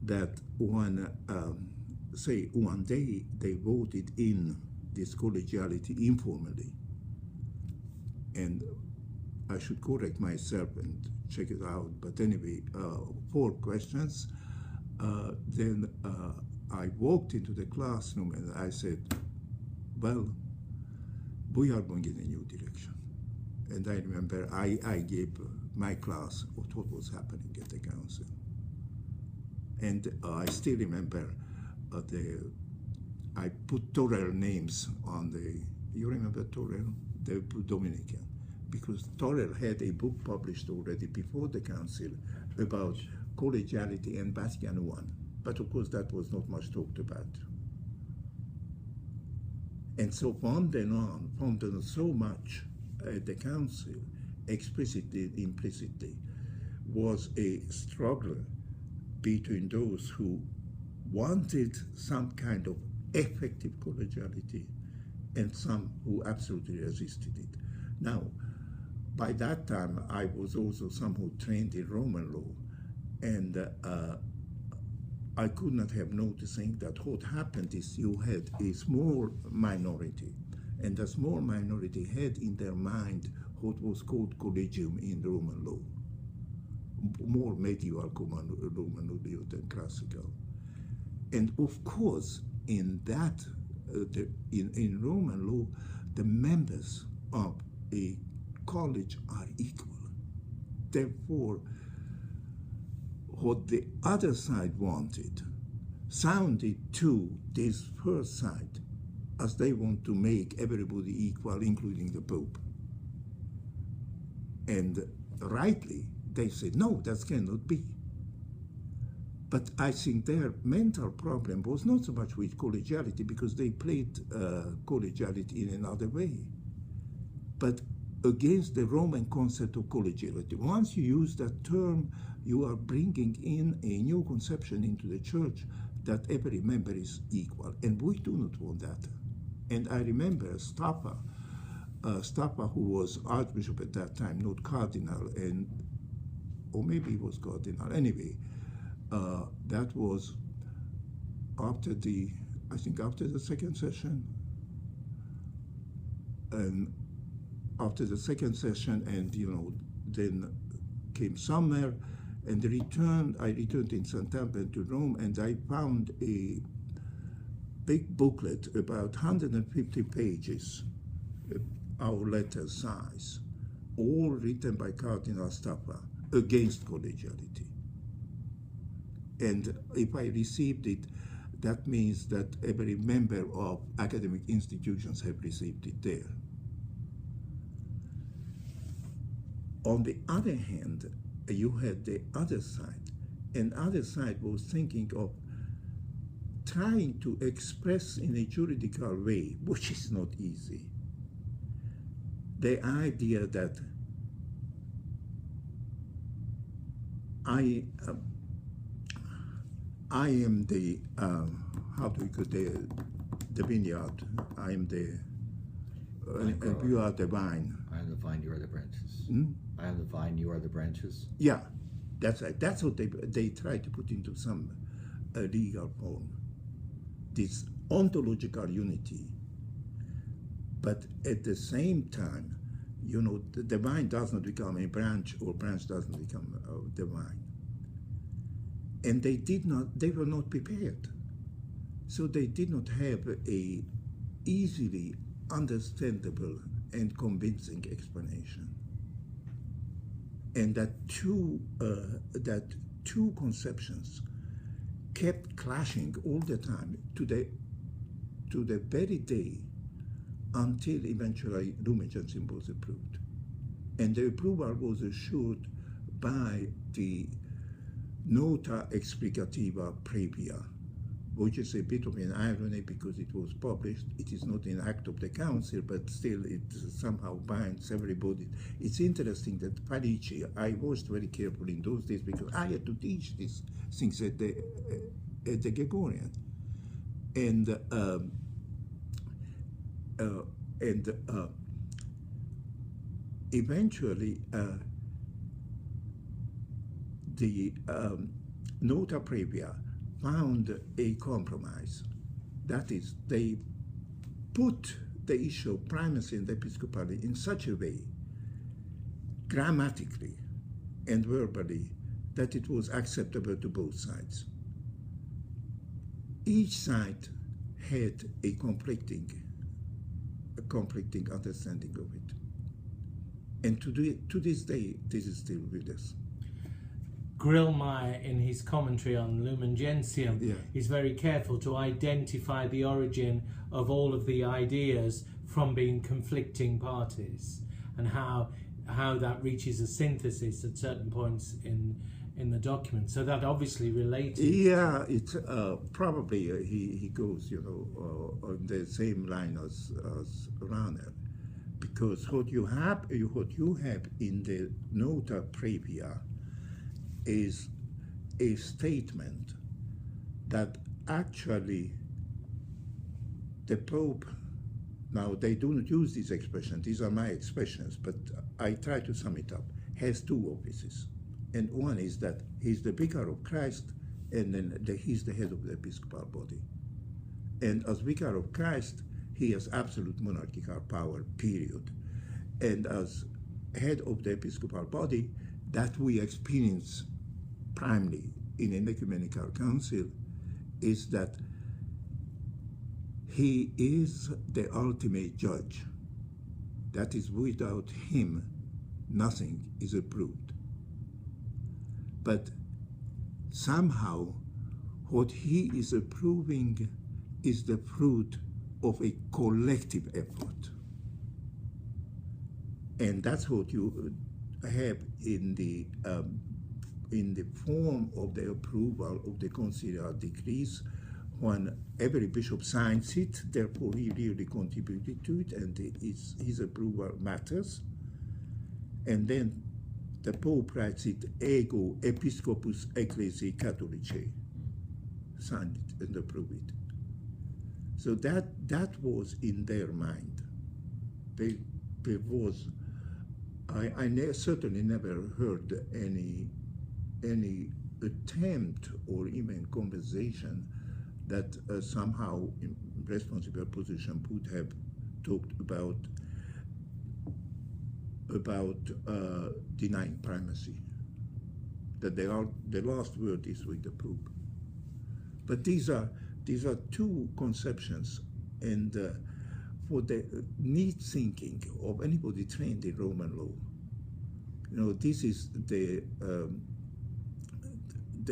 that one, say, one day they voted in this collegiality informally. And I should correct myself and check it out, but anyway, 4 questions. Then I walked into the classroom and I said, well, we are going in a new direction. And I remember I gave my class what was happening at the council. And I still remember I put Torrell names on you remember Torrell? The Dominican. Because Torrell had a book published already before the council about collegiality and Vatican I. But of course that was not much talked about. And so from then on so much at the council, explicitly, implicitly, was a struggle between those who wanted some kind of effective collegiality and some who absolutely resisted it. Now, by that time, I was also somehow trained in Roman law, and I could not have noticing that what happened is you had a small minority, and the small minority had in their mind what was called collegium in Roman law, more medieval Roman law than classical. And of course, in that, in Roman law, the members of a college are equal. Therefore, what the other side wanted sounded to this first side as they want to make everybody equal, including the Pope. And rightly, they said, no, that cannot be. But I think their mental problem was not so much with collegiality, because they played collegiality in another way, but against the Roman concept of collegiality. Once you use that term, you are bringing in a new conception into the church that every member is equal, and we do not want that. And I remember Stappa, who was Archbishop at that time, not Cardinal, or maybe he was Cardinal. Anyway, that was after after the second session. And after the second session, and then came summer, and I returned in September to Rome, and I found a big booklet about 150 pages, our letter size, all written by Cardinal Stappa against collegiality. And if I received it, that means that every member of academic institutions have received it there. On the other hand, you had the other side, and other side was thinking of trying to express in a juridical way, which is not easy, the idea that I am the, how do we call the vineyard, I am the, and you are the vine. I am the vine, you are the branches. Hmm? I am the vine, you are the branches. Yeah, that's right. That's what they try to put into some legal form. This ontological unity, but at the same time, you know, the vine does not become a branch, or branch doesn't become the vine. And they were not prepared. So they did not have a easily understandable and convincing explanation. And that two conceptions kept clashing all the time to the very day until eventually Lumen Gentium was approved. And the approval was assured by the Nota Explicativa Previa, which is a bit of an irony because it was published. It is not an act of the council, but still it somehow binds everybody. It's interesting that Parigi, I watched very carefully in those days because I had to teach these things at the Gregorian. And eventually the Nota Previa found a compromise. That is, they put the issue of primacy and episcopality in such a way, grammatically and verbally, that it was acceptable to both sides. Each side had a conflicting understanding of it. And to this day, this is still with us. Grillmeyer, in his commentary on Lumen Gentium, is very careful to identify the origin of all of the ideas from being conflicting parties, and how that reaches a synthesis at certain points in the document. So that obviously related. Yeah, it's probably he goes, you know, on the same line as Rahner, because what you have in the Nota Previa is a statement that actually the Pope, now they do not use these expressions, these are my expressions, but I try to sum it up, has two offices. And one is that he's the Vicar of Christ, and then he's the head of the episcopal body. And as Vicar of Christ, he has absolute monarchical power, period. And as head of the episcopal body, that we experience primarily in an ecumenical council is that he is the ultimate judge. That is, without him, nothing is approved. But somehow, what he is approving is the fruit of a collective effort. And that's what you have in the form of the approval of the conciliar decrees, when every bishop signs it, therefore he really contributed to it, and his approval matters. And then the Pope writes it, ego episcopus ecclesiae catholicae, signed it and approved it. So that was in their mind. There was, I certainly never heard any attempt or even conversation that somehow in responsible position would have talked about denying primacy. That the last word is with the Pope. But these are two conceptions, and for the neat thinking of anybody trained in Roman law, you know, this is the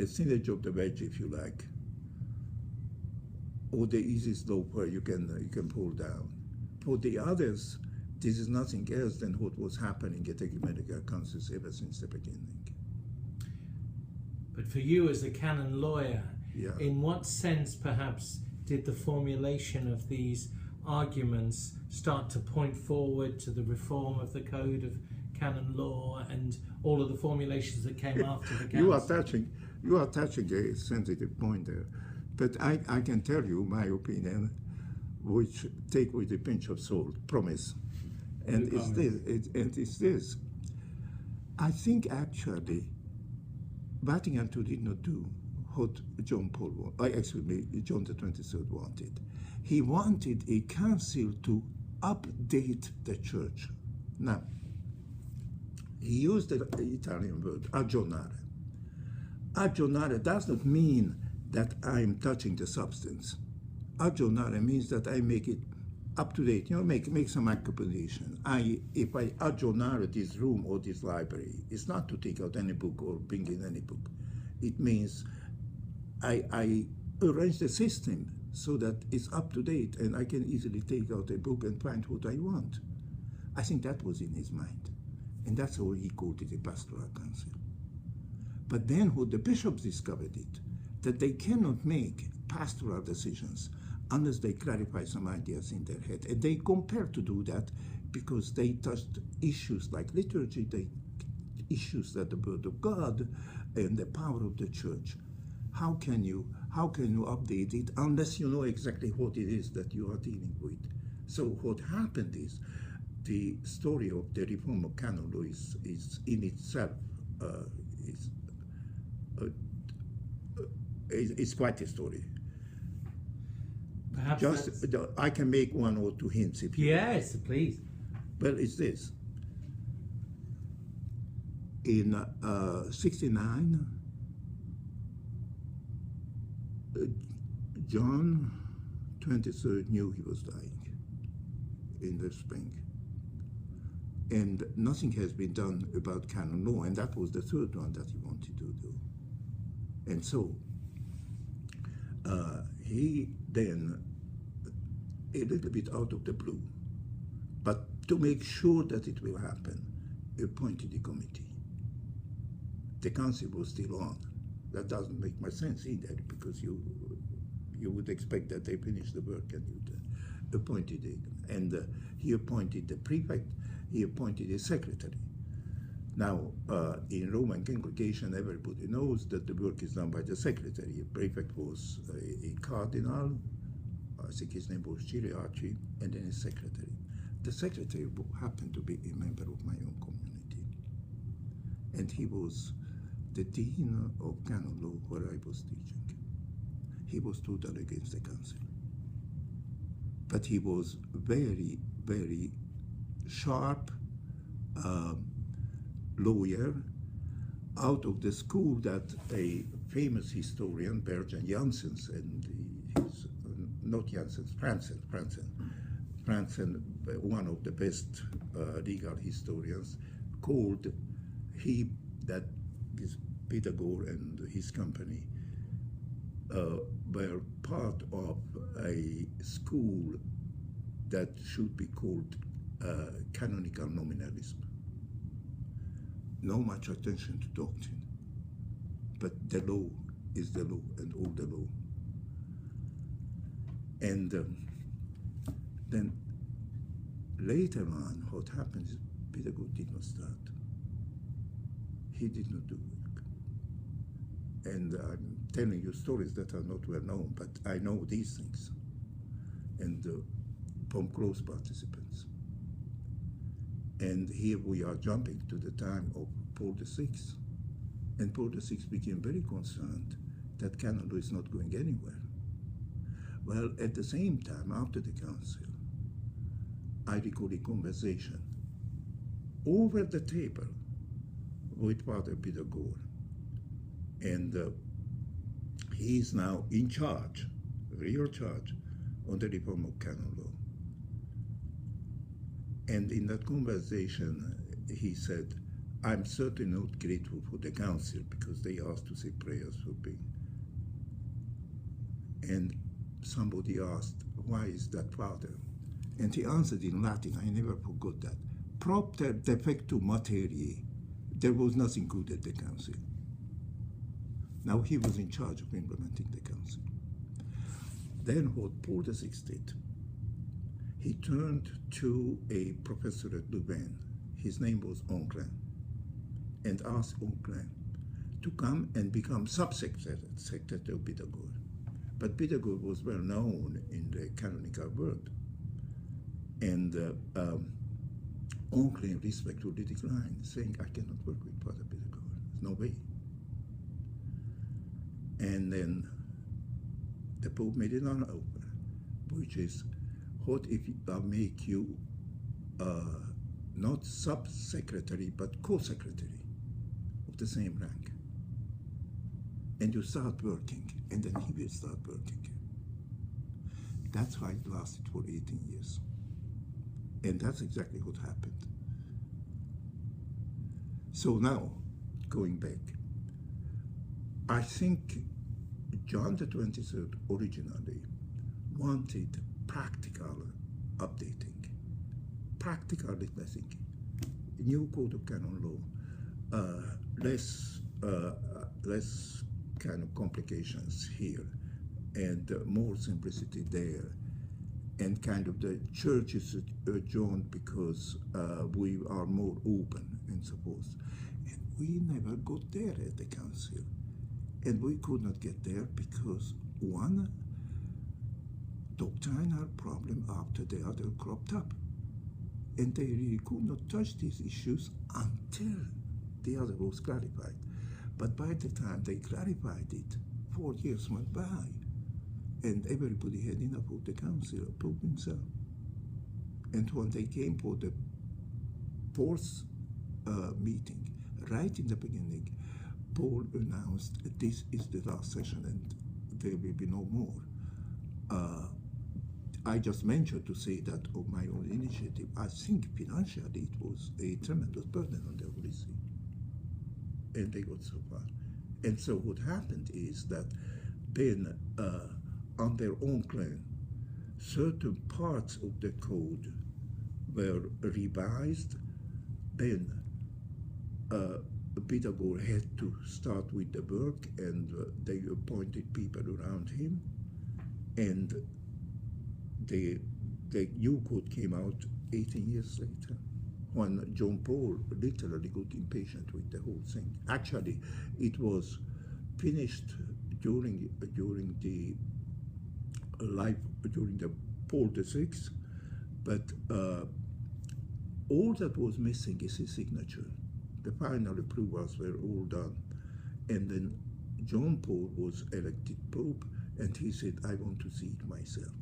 thinning of the wedge, if you like, or the easiest loaf where you can pull down. For the others, this is nothing else than what was happening at ecumenical councils ever since the beginning. But for you as a canon lawyer, yeah, in what sense perhaps did the formulation of these arguments start to point forward to the reform of the code of canon law and all of the formulations that came after the council? You are touching a sensitive point there. But I can tell you my opinion, which take with a pinch of salt, promise. And it's this. I think actually Vatican II did not do what John the 23rd wanted. He wanted a council to update the church. Now, he used the Italian word aggiornare. Aggiornare does not mean that I'm touching the substance. Aggiornare means that I make it up to date, make some accommodation. If I aggiornare this room or this library, it's not to take out any book or bring in any book. It means I arrange the system so that it's up to date and I can easily take out a book and find what I want. I think that was in his mind. And that's how he called it a pastoral council. But then what the bishops discovered that they cannot make pastoral decisions unless they clarify some ideas in their head. And they compelled to do that because they touched issues like liturgy, issues like the word of God and the power of the church. How can you update it unless you know exactly what it is that you are dealing with? So what happened is the story of the reform of canon law is in itself it's quite a story. Perhaps I can make one or two hints if you yes, please. Well, it's this. In 69, John 23rd knew he was dying in the spring. And nothing has been done about canon law, and that was the third one that he wanted to do. And so he then, a little bit out of the blue, but to make sure that it will happen, appointed a committee. The council was still on. That doesn't make much sense either, because you would expect that they finish the work and you'd appointed it. And he appointed the prefect, he appointed a secretary. Now, in Roman congregation, everybody knows that the work is done by the secretary. The prefect was a cardinal, I think his name was Ciriaci, and then a secretary. The secretary happened to be a member of my own community. And he was the dean of canon law where I was teaching. He was totally against the council. But he was very, very sharp lawyer out of the school that a famous historian, Bergen Janssens, and not Janssens, Franzen, one of the best legal historians, called that this Pythagore and his company were part of a school that should be called canonical nominalism. No much attention to doctrine, but the law is the law and all the law. And then later on, what happened is Pythagore did not start. He did not do work. And I'm telling you stories that are not well known, but I know these things. And from close participants. And here we are jumping to the time of Paul VI. And Paul VI became very concerned that canon law is not going anywhere. Well, at the same time, after the council, I recall a conversation over the table with Father Pythagore. And he is now in charge, real charge, on the reform of canon law. And in that conversation, he said, I'm certainly not grateful for the council because they asked to say prayers for me. And somebody asked, why is that, Father? And he answered in Latin, I never forgot that. Propter defectu materiae. There was nothing good at the council. Now he was in charge of implementing the council. Then what Paul VI did, he turned to a professor at Louvain. His name was Onklin, and asked Onklin to come and become subsecretary of Pythagore. But Pythagore was well known in the canonical world. And Onklin respectfully declined, saying, I cannot work with Father Pythagore. No way. And then the Pope made it an offer, which is, what if I make you not sub-secretary, but co-secretary of the same rank. And you start working, and then he will start working. That's why it lasted for 18 years. And that's exactly what happened. So now, going back, I think John the 23rd originally wanted practical updating, practical witnessing, new code of canon law, less kind of complications here, and more simplicity there, and kind of the church is adjourned because we are more open and so forth. And we never got there at the council. And we could not get there because one doctrinal problem after the other cropped up. And they really could not touch these issues until the other was clarified. But by the time they clarified it, 4 years went by, and everybody had enough of the council, Pope himself. And when they came for the fourth meeting, right in the beginning, Paul announced this is the last session and there will be no more. I just mentioned to say that of my own initiative, I think financially it was a tremendous burden on the Holy See. And they got so far. And so what happened is that then on their own claim, certain parts of the code were revised. Then Pythagore had to start with the work, and they appointed people around him, and the new code came out 18 years later, when John Paul literally got impatient with the whole thing. Actually, it was finished during the Paul VI, but all that was missing is his signature. The final approvals were all done, and then John Paul was elected Pope, and he said, I want to see it myself.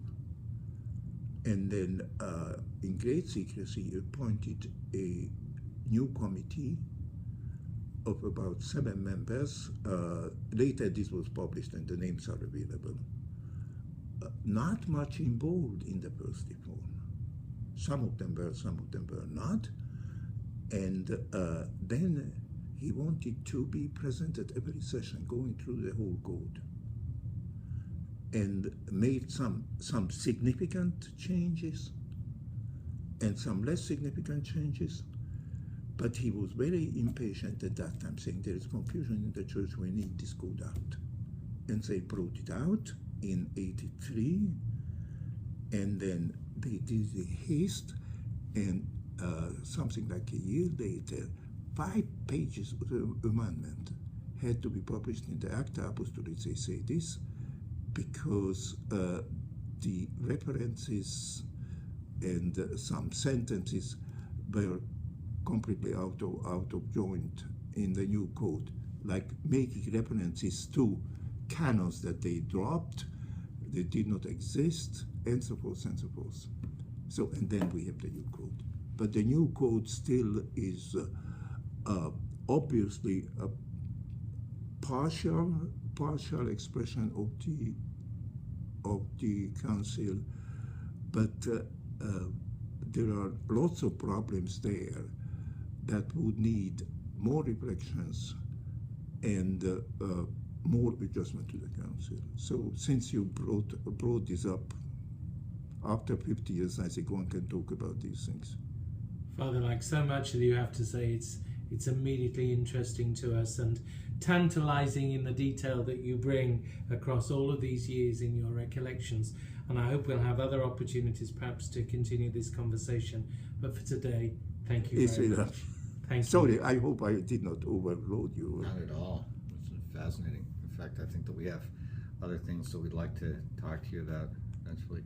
And then in great secrecy appointed a new committee of about 7 members. Later this was published and the names are available. Not much involved in the first reform. Some of them were not. And then he wanted to be present at every session, going through the whole code, and made some significant changes and some less significant changes. But he was very impatient at that time, saying there is confusion in the church, we need this code out. And they brought it out in 83, and then they did the haste, and something like a year later, 5 pages of the amendment had to be published in the Acta Apostolic. They say this because the references and some sentences were completely out of joint in the new code, like making references to canons that they dropped, they did not exist, and so forth and so forth. So, and then we have the new code. But the new code still is obviously a partial expression of the council, but there are lots of problems there that would need more reflections and more adjustment to the council. So since you brought this up, after 50 years, I think one can talk about these things. Father, like so much that you have to say, it's immediately interesting to us and tantalizing in the detail that you bring across all of these years in your recollections. And I hope we'll have other opportunities perhaps to continue this conversation. But for today, thank you very much. Thank you. Sorry, I hope I did not overload you. Not at all. It's fascinating. In fact, I think that we have other things that we'd like to talk to you about eventually.